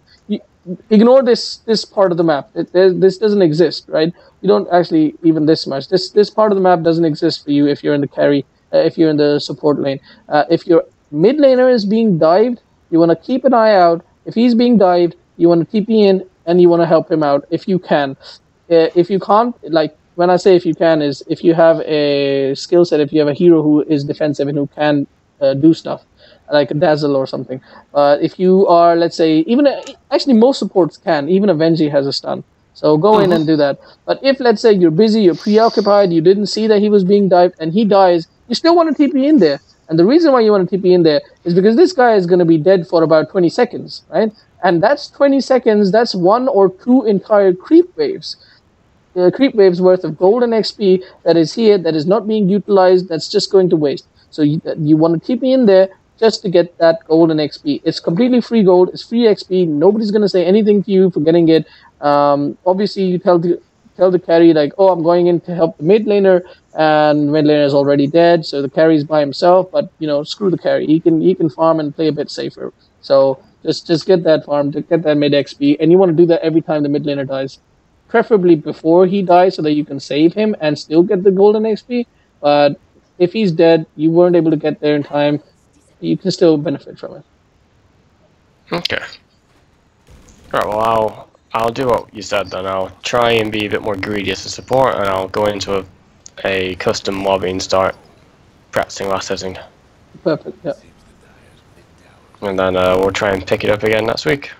[SPEAKER 1] Ignore this part of the map. This doesn't exist, right? You don't actually even this much. This part of the map doesn't exist for you if you're in the carry, if you're in the support lane. If your mid laner is being dived, you want to keep an eye out. If he's being dived, you want to TP in and you want to help him out if you can. If you can't, like when I say if you can, is if you have a skill set, if you have a hero who is defensive and who can do stuff like a dazzle or something. If you are, let's say, even actually most supports can. Even Avengi has a stun. So go in and do that. But if, let's say, you're busy, you're preoccupied, you didn't see that he was being dived, and he dies, you still want to TP in there. And the reason why you want to TP in there is because this guy is going to be dead for about 20 seconds, right? And that's 20 seconds, that's 1 or 2 entire creep waves. Creep waves worth of gold and XP that is here, that is not being utilized, that's just going to waste. So you want to TP in there just to get that gold and XP. It's completely free gold, it's free XP, nobody's going to say anything to you for getting it. Obviously, you tell the carry, like, oh, I'm going in to help the mid laner, and mid laner is already dead, so the carry's by himself, but, you know, screw the carry. He can farm and play a bit safer. So just get that farm, to get that mid XP, and you want to do that every time the mid laner dies. Preferably before he dies so that you can save him and still get the golden XP, but if he's dead, you weren't able to get there in time, you can still benefit from it.
[SPEAKER 2] Okay. Alright, well, I'll do what you said then. I'll try and be a bit more greedy as a support, and I'll go into a custom lobby and start practicing last setting.
[SPEAKER 1] Perfect, yeah.
[SPEAKER 2] And then we'll try and pick it up again next week.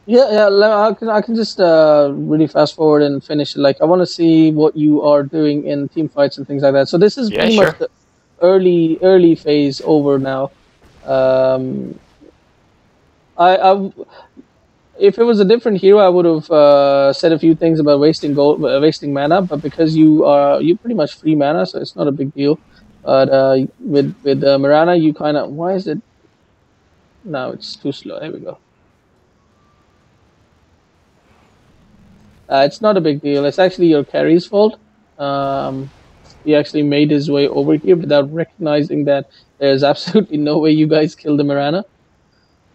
[SPEAKER 1] Yeah, I can just really fast forward and finish it. Like, I want to see what you are doing in team fights and things like that. So this is pretty much the early phase over now. If it was a different hero, I would have said a few things about wasting wasting mana. But because you pretty much free mana, so it's not a big deal. But with Mirana, you kind of, why is it? No, it's too slow. There we go. It's not a big deal. It's actually your carry's fault. He actually made his way over here without recognizing that there's absolutely no way you guys killed the Mirana.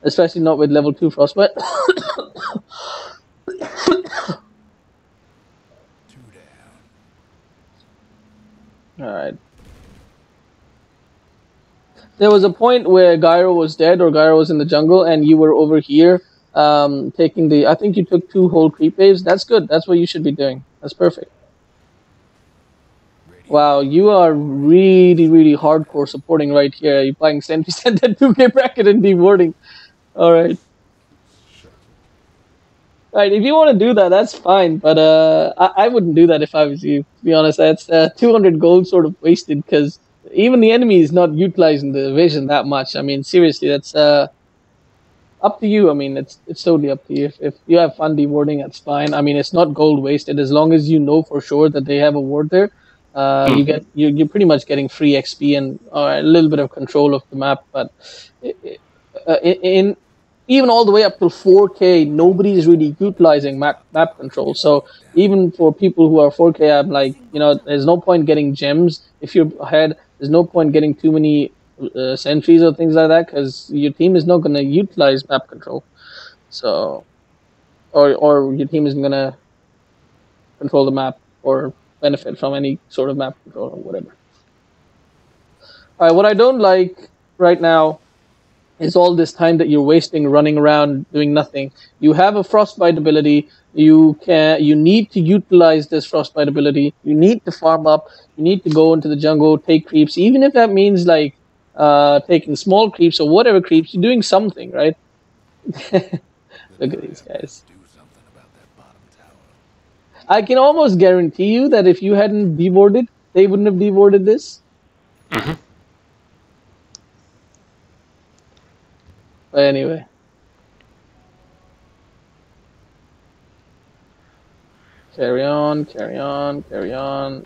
[SPEAKER 1] Especially not with level 2 Frostbite. Alright. There was a point where Gyro was dead or Gyro was in the jungle and you were over here taking the... I think you took 2 whole creep waves. That's good. That's what you should be doing. That's perfect. Wow, you are really, really hardcore supporting right here. You're playing Sentry Send that 2k bracket and dewarding. Alright. Right, if you want to do that, that's fine. But I wouldn't do that if I was you, to be honest. That's 200 gold sort of wasted because even the enemy is not utilizing the vision that much. I mean, seriously, that's... up to you. I mean, it's totally up to you. If you have fun dewarding, that's fine. I mean, it's not gold wasted as long as you know for sure that they have a ward there. You're pretty much getting free XP and a little bit of control of the map. But in even all the way up to 4K, nobody is really utilizing map control. So even for people who are 4K, I'm like, you know, there's no point getting gems if you're ahead. There's no point getting too many sentries or things like that because your team is not going to utilize map control. So, or your team isn't going to control the map or benefit from any sort of map control or whatever. All right, what I don't like right now is all this time that you're wasting running around doing nothing. You have a frostbite ability. You need to utilize this frostbite ability. You need to farm up. You need to go into the jungle, take creeps, even if that means like taking small creeps or whatever creeps. You're doing something, right? Look at these guys. I can almost guarantee you that if you hadn't dewarded, they wouldn't have dewarded this.
[SPEAKER 2] Mm-hmm.
[SPEAKER 1] But anyway. Carry on, carry on, carry on.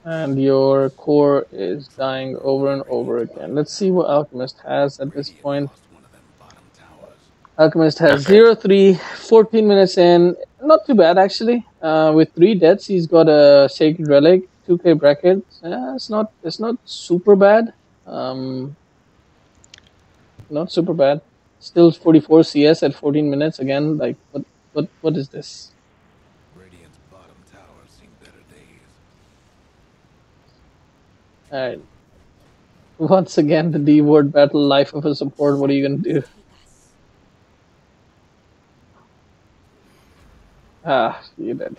[SPEAKER 1] And your core is dying over and over again. Let's see what Alchemist has at this point. Alchemist has
[SPEAKER 2] Okay.
[SPEAKER 1] 0-3, 14 minutes in. Not too bad, actually. With 3 deaths, he's got a Sacred Relic, 2k bracket. It's not super bad. Um, Not super bad. Still 44 CS at 14 minutes again. Like, what is this?
[SPEAKER 3] Radiant's bottom tower seen better days.
[SPEAKER 1] Alright. Once again, the D word battle, life of a support. What are you gonna do? Ah, you did.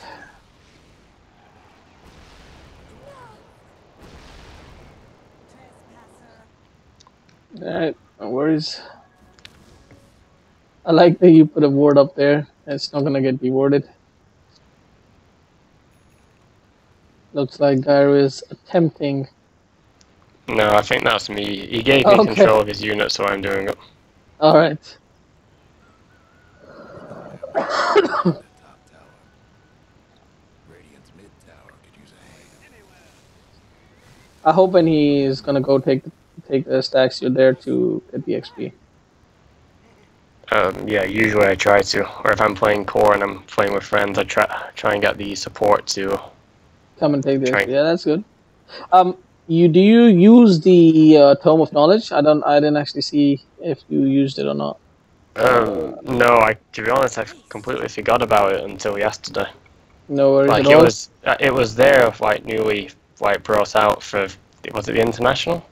[SPEAKER 1] Alright, no worries. I like that you put a ward up there. It's not gonna get dewarded. Looks like Gyro is attempting.
[SPEAKER 2] No, I think that's me. He gave me
[SPEAKER 1] Okay.
[SPEAKER 2] control of his unit, so I'm doing it.
[SPEAKER 1] Alright.
[SPEAKER 3] The top tower. Radiant's mid tower could use a hand.
[SPEAKER 1] I hope when he is gonna go take the stacks, you're there to get the XP.
[SPEAKER 2] Yeah, usually I try to. Or if I'm playing core and I'm playing with friends, I try and get the support to.
[SPEAKER 1] Come and take the
[SPEAKER 2] Try.
[SPEAKER 1] XP. Yeah, that's good. Do you use the Tome of Knowledge? I didn't actually see if you used it or not.
[SPEAKER 2] No, to be honest, I completely forgot about it until yesterday.
[SPEAKER 1] No worries
[SPEAKER 2] Like
[SPEAKER 1] at all.
[SPEAKER 2] it was there, like newly, like brought out for, was it the international?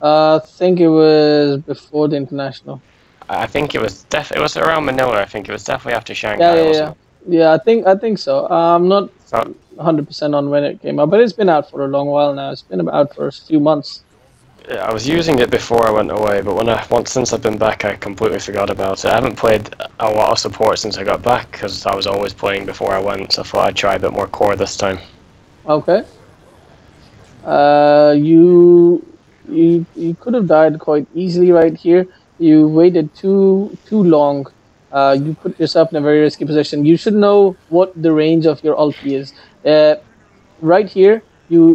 [SPEAKER 1] I think it was before the international.
[SPEAKER 2] I think it was it was around Manila. I think it was definitely after
[SPEAKER 1] Yeah,
[SPEAKER 2] Shanghai,
[SPEAKER 1] yeah,
[SPEAKER 2] wasn't
[SPEAKER 1] yeah.
[SPEAKER 2] it?
[SPEAKER 1] Yeah, I think so. I'm not
[SPEAKER 2] So,
[SPEAKER 1] 100% on when it came out, but it's been out for a long while now. It's been out for a few months.
[SPEAKER 2] I was using it before I went away, but since I've been back, I completely forgot about it. I haven't played a lot of support since I got back because I was always playing before I went. So I thought I'd try a bit more core this time.
[SPEAKER 1] Okay. You could have died quite easily right here. You waited too long. You put yourself in a very risky position. You should know what the range of your ulti is. Right here, you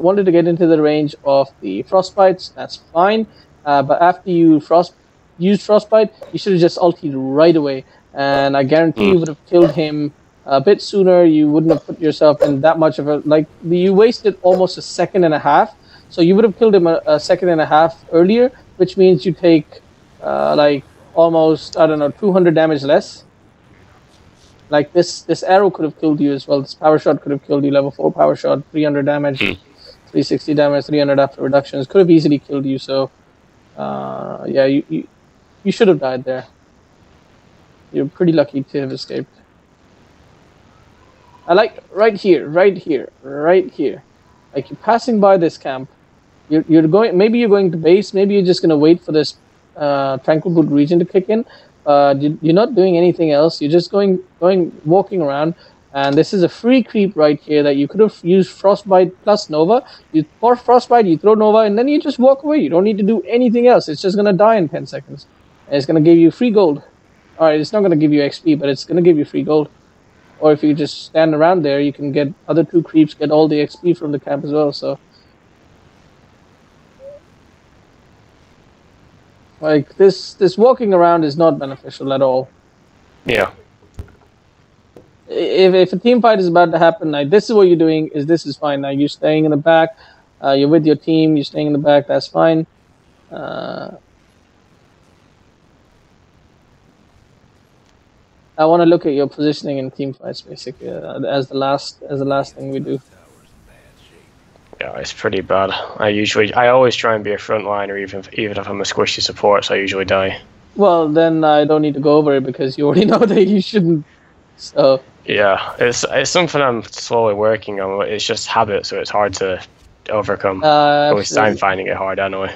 [SPEAKER 1] wanted to get into the range of the frostbites. That's fine. But after you used frostbite, you should have just ulted right away, and I guarantee you would have killed him a bit sooner. You wouldn't have put yourself in that much of a you wasted almost a second and a half. So you would have killed him a second and a half earlier, which means you take almost, I don't know, 200 damage less. Like this arrow could have killed you as well. This power shot could have killed you. Level 4 power shot, 300 damage, 360 damage, 300 after reductions. Could have easily killed you. So yeah, you should have died there. You're pretty lucky to have escaped. I like right here. Like you're passing by this camp. You're going. Maybe you're going to base. Maybe you're just gonna wait for this tranquil boot region to kick in. You're not doing anything else. You're just walking around. And this is a free creep right here that you could have used Frostbite plus Nova. You pour Frostbite, you throw Nova, and then you just walk away. You don't need to do anything else. It's just gonna die in 10 seconds. And it's gonna give you free gold. Alright, it's not gonna give you XP, but it's gonna give you free gold. Or if you just stand around there, you can get other 2 creeps, get all the XP from the camp as well. So, like this walking around is not beneficial at all.
[SPEAKER 2] Yeah.
[SPEAKER 1] If a team fight is about to happen, like this is what you're doing. This is fine. Now you're staying in the back. You're with your team. You're staying in the back. That's fine. I want to look at your positioning in team fights, basically, as the last thing we do.
[SPEAKER 2] Yeah, it's pretty bad. I always try and be a frontliner, even if I'm a squishy support, so I usually die.
[SPEAKER 1] Well, then I don't need to go over it because you already know that you shouldn't. So.
[SPEAKER 2] Yeah, it's something I'm slowly working on. It's just habit, so it's hard to overcome. At least I'm finding it hard anyway.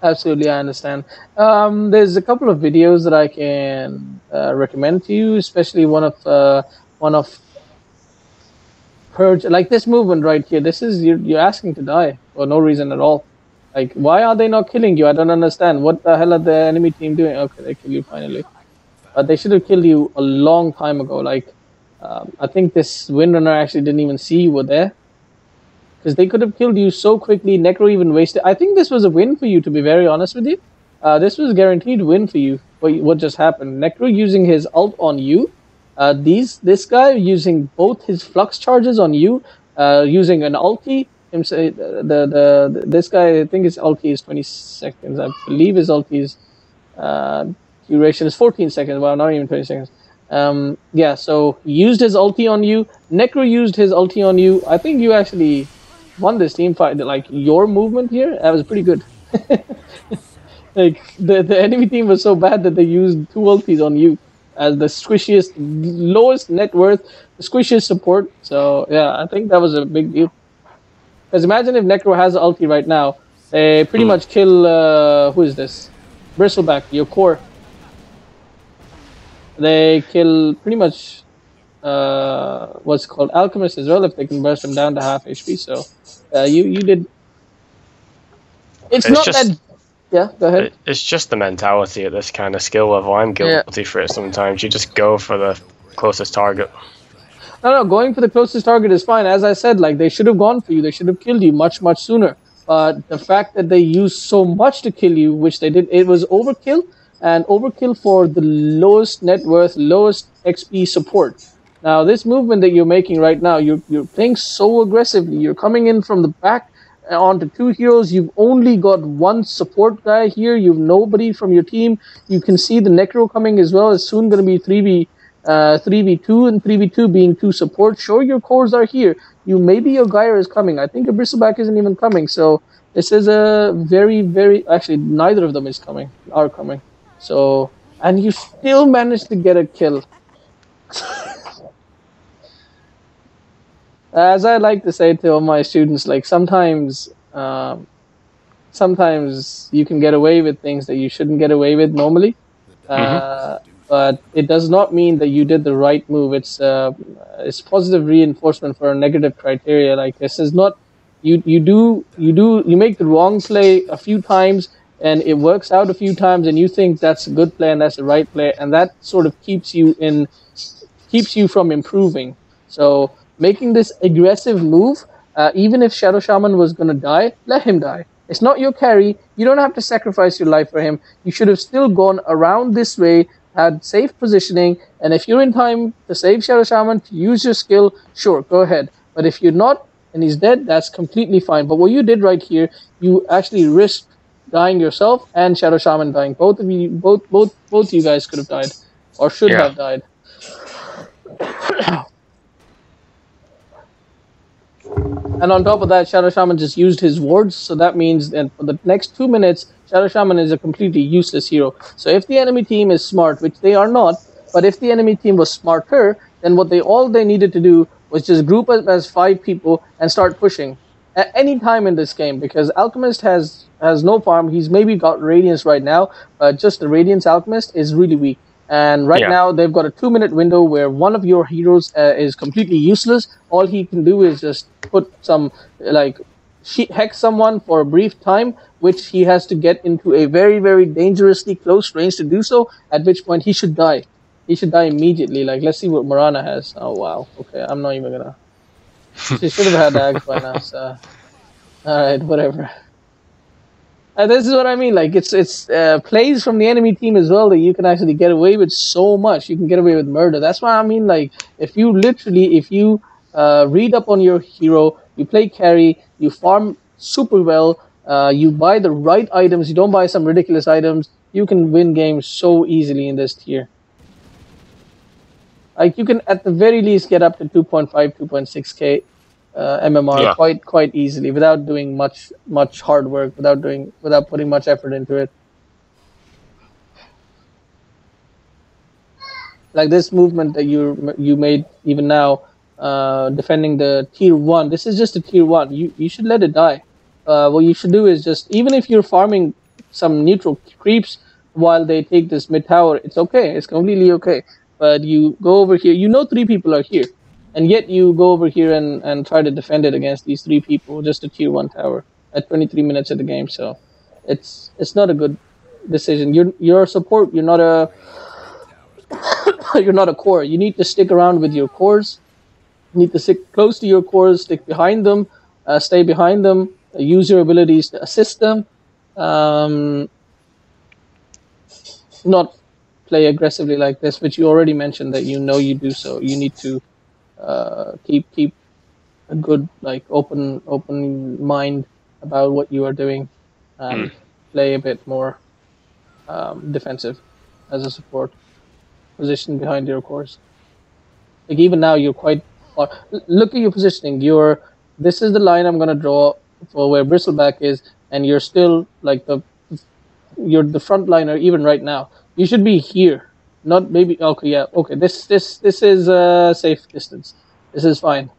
[SPEAKER 1] Absolutely, I understand. There's a couple of videos that I can recommend to you, especially one of Purge. Like this movement right here. This is you're asking to die for no reason at all. Like, why are they not killing you? I don't understand. What the hell are the enemy team doing? Okay, they kill you finally, but they should have killed you a long time ago. Like, I think this Windrunner actually didn't even see you were there. because they could have killed you so quickly. Necro even wasted. I think this was a win for you, to be very honest with you. This was a guaranteed win for you. What just happened? Necro using his ult on you. This guy using both his flux charges on you. Using an ulti. This guy, I think his ulti is 20 seconds. I believe his ulti is duration is 14 seconds. Well, not even 20 seconds. Yeah, so he used his ulti on you. Necro used his ulti on you. I think you actually won this team fight. Like, your movement here, that was pretty good. Like, the enemy team was so bad that they used 2 ultis on you as the squishiest, lowest net worth, the squishiest support. So, yeah, I think that was a big deal. Because imagine if Necro has an ulti right now, they pretty much kill, who is this? Bristleback, your core. They kill pretty much, what's it called, Alchemist as well, if they can burst him down to half HP. So, you did. It's not just, that. Yeah, go ahead.
[SPEAKER 2] It's just the mentality at this kind of skill level. I'm guilty for it sometimes. You just go for the closest target.
[SPEAKER 1] No, going for the closest target is fine. As I said, like, they should have gone for you. They should have killed you much, much sooner. But the fact that they used so much to kill you, which they did, it was overkill. And overkill for the lowest net worth, lowest XP support. Now, this movement that you're making right now, you're playing so aggressively. You're coming in from the back onto 2 heroes. You've only got 1 support guy here. You've nobody from your team. You can see the Necro coming as well. It's soon going to be 3v2 and 3v2 being 2 support. Sure, your cores are here. Maybe your Gyre is coming. I think a Bristleback isn't even coming. So this is a very, very... Actually, neither of them are coming. So, and you still managed to get a kill. As I like to say to all my students, like, sometimes you can get away with things that you shouldn't get away with normally. But it does not mean that you did the right move. It's positive reinforcement for a negative criteria. Like, this is not, you make the wrong play a few times, and it works out a few times, and you think that's a good play and that's the right play, and that sort of keeps you from improving. So making this aggressive move, even if Shadow Shaman was going to die, let him die. It's not your carry. You don't have to sacrifice your life for him. You should have still gone around this way, had safe positioning, and if you're in time to save Shadow Shaman, to use your skill, sure, go ahead. But if you're not, and he's dead, that's completely fine. But what you did right here, you actually risked dying yourself and Shadow Shaman dying. Both of you guys could have died, or should have died. And on top of that, Shadow Shaman just used his wards, so that means that for the next 2 minutes, Shadow Shaman is a completely useless hero. So if the enemy team is smart, which they are not, but if the enemy team was smarter, then all they needed to do was just group up as 5 people and start pushing at any time in this game, because Alchemist has no farm. He's maybe got Radiance right now, but just the Radiance Alchemist is really weak. And right now, they've got a 2-minute window where one of your heroes is completely useless. All he can do is just put some, like, hex someone for a brief time, which he has to get into a very, very dangerously close range to do so, at which point he should die. He should die immediately. Like, let's see what Marana has. Oh, wow. Okay, I'm not even gonna... She should have had Ags by now, so... Alright, whatever. This is what I mean. Like, it's plays from the enemy team as well that you can actually get away with so much. You can get away with murder. That's why I mean, like, if you read up on your hero, you play carry, you farm super well, you buy the right items, you don't buy some ridiculous items, you can win games so easily in this tier. Like, you can at the very least get up to 2.5, 2.6k. MMR quite easily without doing much hard work, without putting much effort into it. Like this movement that you made even now, defending the tier 1. This is just a tier 1. You should let it die. What you should do is just, even if you're farming some neutral creeps while they take this mid tower, it's okay. It's completely okay. But you go over here. You know 3 people are here. And yet you go over here and try to defend it against these 3 people, just a tier 1 tower at 23 minutes of the game. So it's not a good decision. You're a support. You're not a you're not a core. You need to stick around with your cores. You need to stick close to your cores, stick behind them, stay behind them, use your abilities to assist them. Not play aggressively like this, which you already mentioned that you know you do. So you need to keep a good open mind about what you are doing, and play a bit more defensive as a support position behind your cores. Like even now, you're quite far. Look at your positioning. This is the line I'm gonna draw for where Bristleback is, and you're still like you're the front liner even right now. You should be here, not maybe. Okay, yeah, okay. This is a safe distance. This is fine.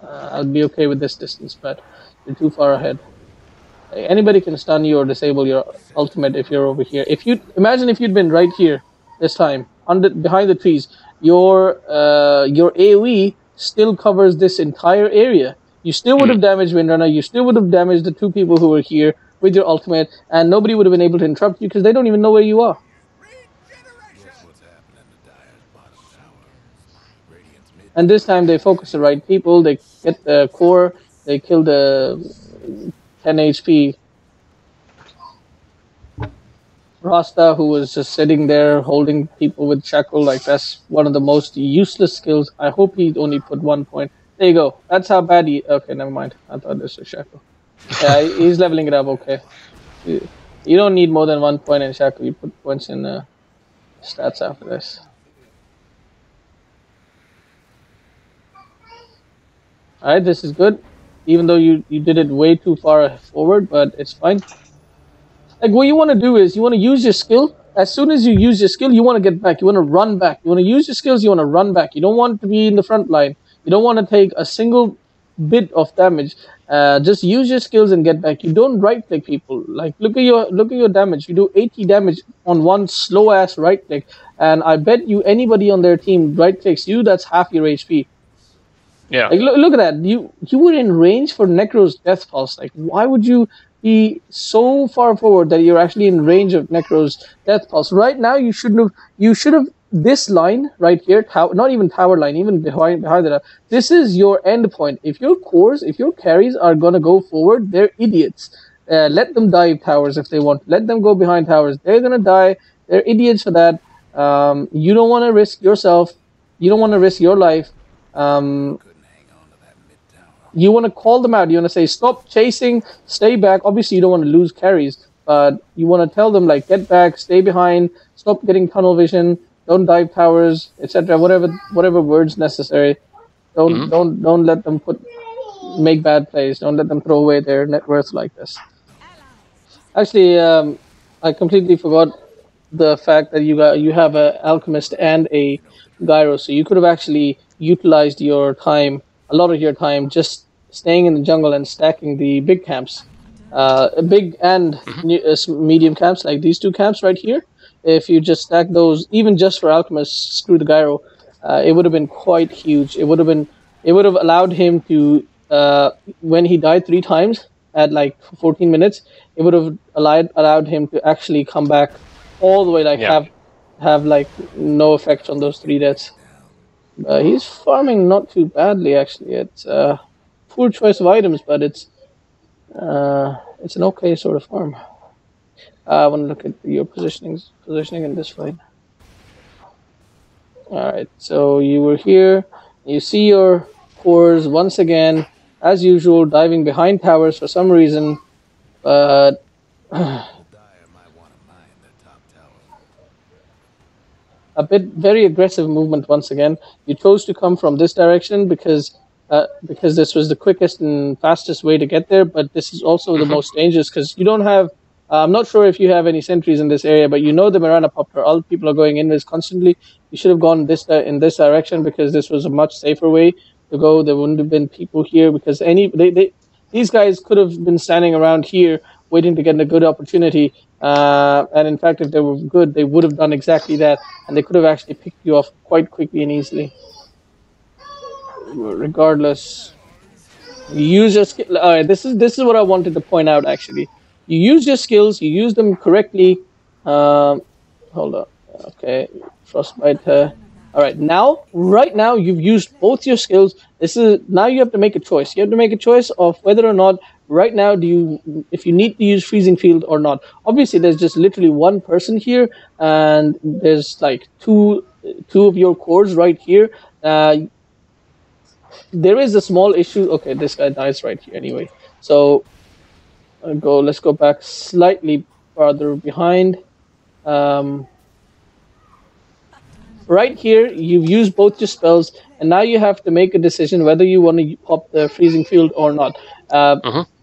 [SPEAKER 1] I'll be okay with this distance, but you're too far ahead. Anybody can stun you or disable your ultimate if you're over here. If you imagine if you'd been right here this time, behind the trees, your AoE still covers this entire area. You still would have damaged Windrunner. You still would have damaged the two people who were here with your ultimate, and nobody would have been able to interrupt you because they don't even know where you are. And this time they focus the right people. They get the core. They kill the 10 HP Rasta, who was just sitting there holding people with shackle. Like, that's one of the most useless skills. I hope he only put 1 point. There you go. That's how bad he... Okay, never mind. I thought this was shackle. Yeah, he's leveling it up. Okay. You don't need more than 1 point in shackle. You put points in stats after this. Alright, this is good. Even though you did it way too far forward, but it's fine. Like, what you want to do is you want to use your skill. As soon as you use your skill, you want to get back. You want to run back. You want to use your skills. You want to run back. You don't want to be in the front line. You don't want to take a single bit of damage. Just use your skills and get back. You don't right click people. Like, look at your damage. You do 80 damage on one slow ass right click, and I bet you anybody on their team right clicks you, that's half your HP.
[SPEAKER 2] Yeah.
[SPEAKER 1] Like, look at that. You were in range for Necro's Death Pulse. Like, why would you be so far forward that you're actually in range of Necro's Death Pulse? Right now, you should have this line right here, not even tower line, even behind that. This is your end point. If your cores, if your carries are gonna go forward, they're idiots. Let them dive towers if they want. Let them go behind towers. They're gonna die. They're idiots for that. You don't want to risk yourself. You don't want to risk your life. You want to call them out. You want to say, stop chasing, stay back. Obviously, you don't want to lose carries, but you want to tell them, like, get back, stay behind, stop getting tunnel vision, don't dive towers, etc. Whatever words necessary. Don't let them make bad plays. Don't let them throw away their net worth like this. Actually, I completely forgot the fact that you have an alchemist and a gyro, so you could have actually utilized your time, a lot of your time, just staying in the jungle and stacking the big camps, big and medium camps, like these two camps right here. If you just stack those, even just for alchemists, screw the gyro, it would have been quite huge. It would have allowed him to, when he died 3 times at like 14 minutes, it would have allowed him to actually come back all the way, like have like no effect on those 3 deaths. He's farming not too badly, actually. It's poor choice of items, but it's an okay sort of farm. I want to look at your positioning in this fight. Alright, so you were here. You see your cores once again, as usual, diving behind towers for some reason, but a bit very aggressive movement once again. You chose to come from this direction because this was the quickest and fastest way to get there, but this is also the most dangerous because you don't have... I'm not sure if you have any sentries in this area, but you know the Mirana popped, all people are going inwards constantly. You should have gone in this direction because this was a much safer way to go. There wouldn't have been people here because these guys could have been standing around here waiting to get a good opportunity. And in fact, if they were good, they would have done exactly that, and they could have actually picked you off quite quickly and easily. Regardless, you use your skill. All right, this is what I wanted to point out. Actually, you use your skills. You use them correctly. Hold on. Okay, frostbite. All right, right now, you've used both your skills. Now you have to make a choice. You have to make a choice of whether or not right now if you need to use freezing field or not. Obviously, there's just literally one person here, and there's like two of your cores right here. There is a small issue. Okay, this guy dies right here anyway. So let's go back slightly farther behind. Right here, you've used both your spells, and now you have to make a decision whether you want to pop the freezing field or not.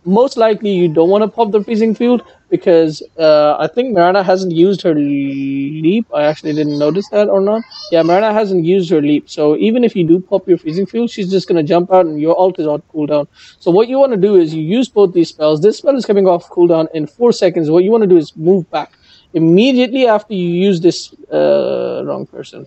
[SPEAKER 1] Most likely, you don't want to pop the freezing field because I think Mirana hasn't used her leap. I actually didn't notice that or not. Yeah, Mirana hasn't used her leap, so even if you do pop your freezing field, she's just going to jump out and your ult is on cooldown. So what you want to do is you use both these spells. This spell is coming off cooldown in 4 seconds. What you want to do is move back. Immediately after you use this, wrong person.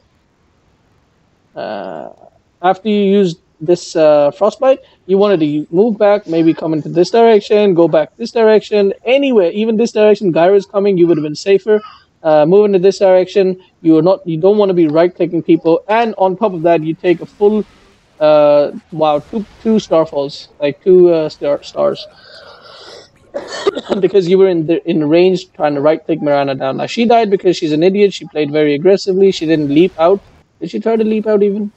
[SPEAKER 1] After you use this frostbite, you wanted to move back, maybe come into this direction, go back this direction, anywhere, even this direction. Gyra's coming, you would have been safer. Move into this direction. You don't want to be right-clicking people, and on top of that, you take a full, two starfalls, like two stars. Because you were in range trying to right-click Mirana down. Now, she died because she's an idiot. She played very aggressively. She didn't leap out. Did she try to leap out even?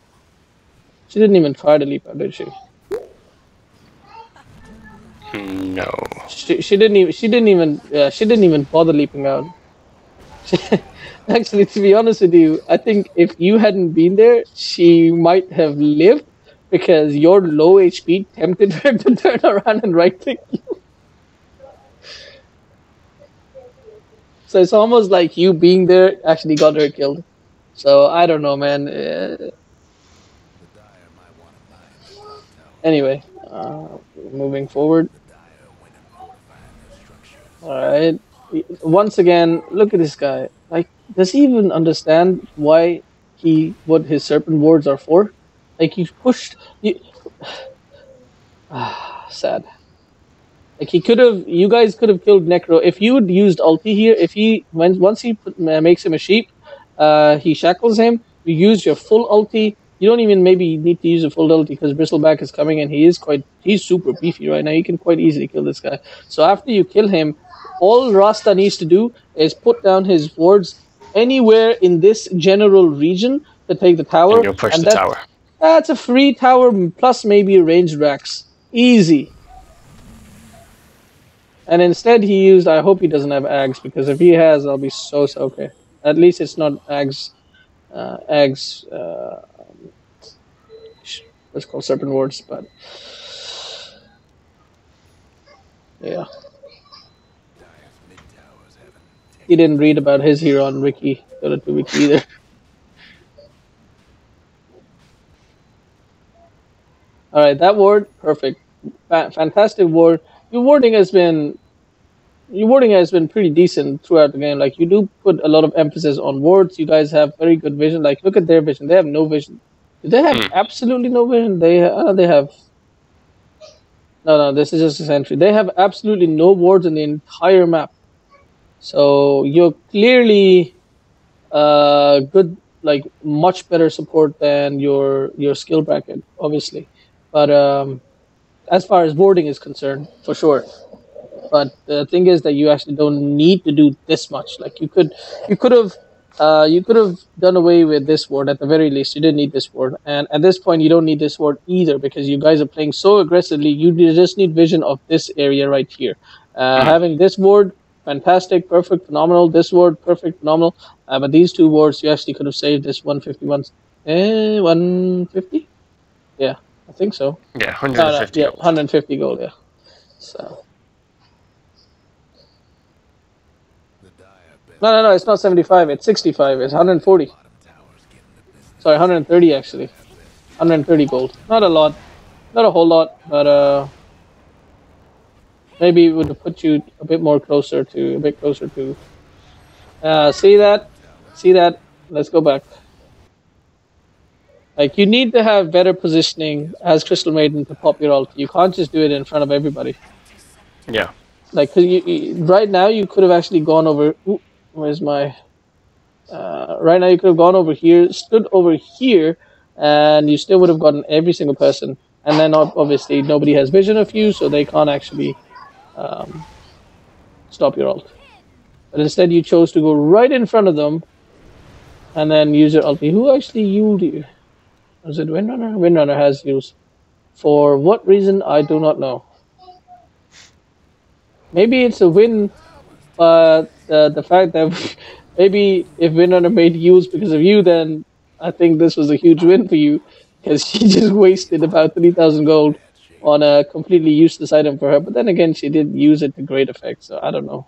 [SPEAKER 1] She didn't even try to leap out, did she?
[SPEAKER 2] No.
[SPEAKER 1] She didn't even bother leaping out. Actually, to be honest with you, I think if you hadn't been there, she might have lived because your low HP tempted her to turn around and right-click you. So it's almost like you being there actually got her killed. So I don't know, man. Anyway, moving forward. Alright. Once again, look at this guy. Like, does he even understand what his serpent wards are for? Like, he pushed... sad. Like, you guys could have killed Necro. If you had used ulti here, once he makes him a sheep, he shackles him, you use your full ulti. You don't even maybe need to use a full ulti because Bristleback is coming and he's super beefy right now. You can quite easily kill this guy. So after you kill him, all Rasta needs to do is put down his wards anywhere in this general region to take the tower.
[SPEAKER 2] And you'll push the tower.
[SPEAKER 1] That's a free tower plus maybe a ranged Rax. Easy. And instead he used, I hope he doesn't have Ags, because if he has, I'll be so okay. At least it's not Ags, what's called Serpent Wards, but yeah. He didn't read about his hero on Wiki, Dota 2 Wiki either. Alright, that ward, perfect. Fantastic ward. Your warding has been pretty decent throughout the game. Like, you do put a lot of emphasis on wards. You guys have very good vision. Like, look at their vision. They have no vision. Do they have absolutely no vision? They have... No, this is just a sentry. They have absolutely no wards in the entire map. So, you're clearly good, like, much better support than your skill bracket, obviously. But, as far as warding is concerned, for sure. But the thing is that you actually don't need to do this much. Like, you could have done away with this ward at the very least. You didn't need this ward, and at this point you don't need this ward either because you guys are playing so aggressively. You just need vision of this area right here. Having this ward, fantastic, perfect, phenomenal. This ward, perfect, phenomenal. But these two wards, you actually could have saved this 151. 150? Yeah, I think so.
[SPEAKER 2] Yeah, 150.
[SPEAKER 1] Yeah, 150 gold. Yeah. So. No, it's not 75, it's 65, it's 140. Sorry, 130 actually. 130 gold. Not a lot. Not a whole lot, but maybe it would have put you a bit closer to... see that? See that? Let's go back. Like, you need to have better positioning as Crystal Maiden to pop your ult. You can't just do it in front of everybody.
[SPEAKER 2] Yeah. Like,
[SPEAKER 1] cause right now you could have actually gone over... Ooh, where's my... Right now, you could have gone over here, stood over here, and you still would have gotten every single person. And then obviously nobody has vision of you, so they can't actually um, stop your ult. But instead, you chose to go right in front of them and then use your ulti. Who actually ulted you? Was it Windrunner? Windrunner has used. For what reason, I do not know. Maybe it's a win, but the fact that maybe if Windrunner made use because of you, then I think this was a huge win for you because she just wasted about 3,000 gold on a completely useless item for her. But then again, she did use it to great effect, so I don't know.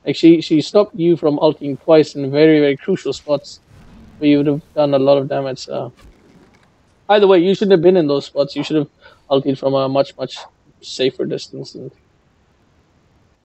[SPEAKER 1] Like she stopped you from ulting twice in very, very crucial spots where you would have done a lot of damage. So. Either way, you shouldn't have been in those spots. You should have ulted from a much, much safer distance and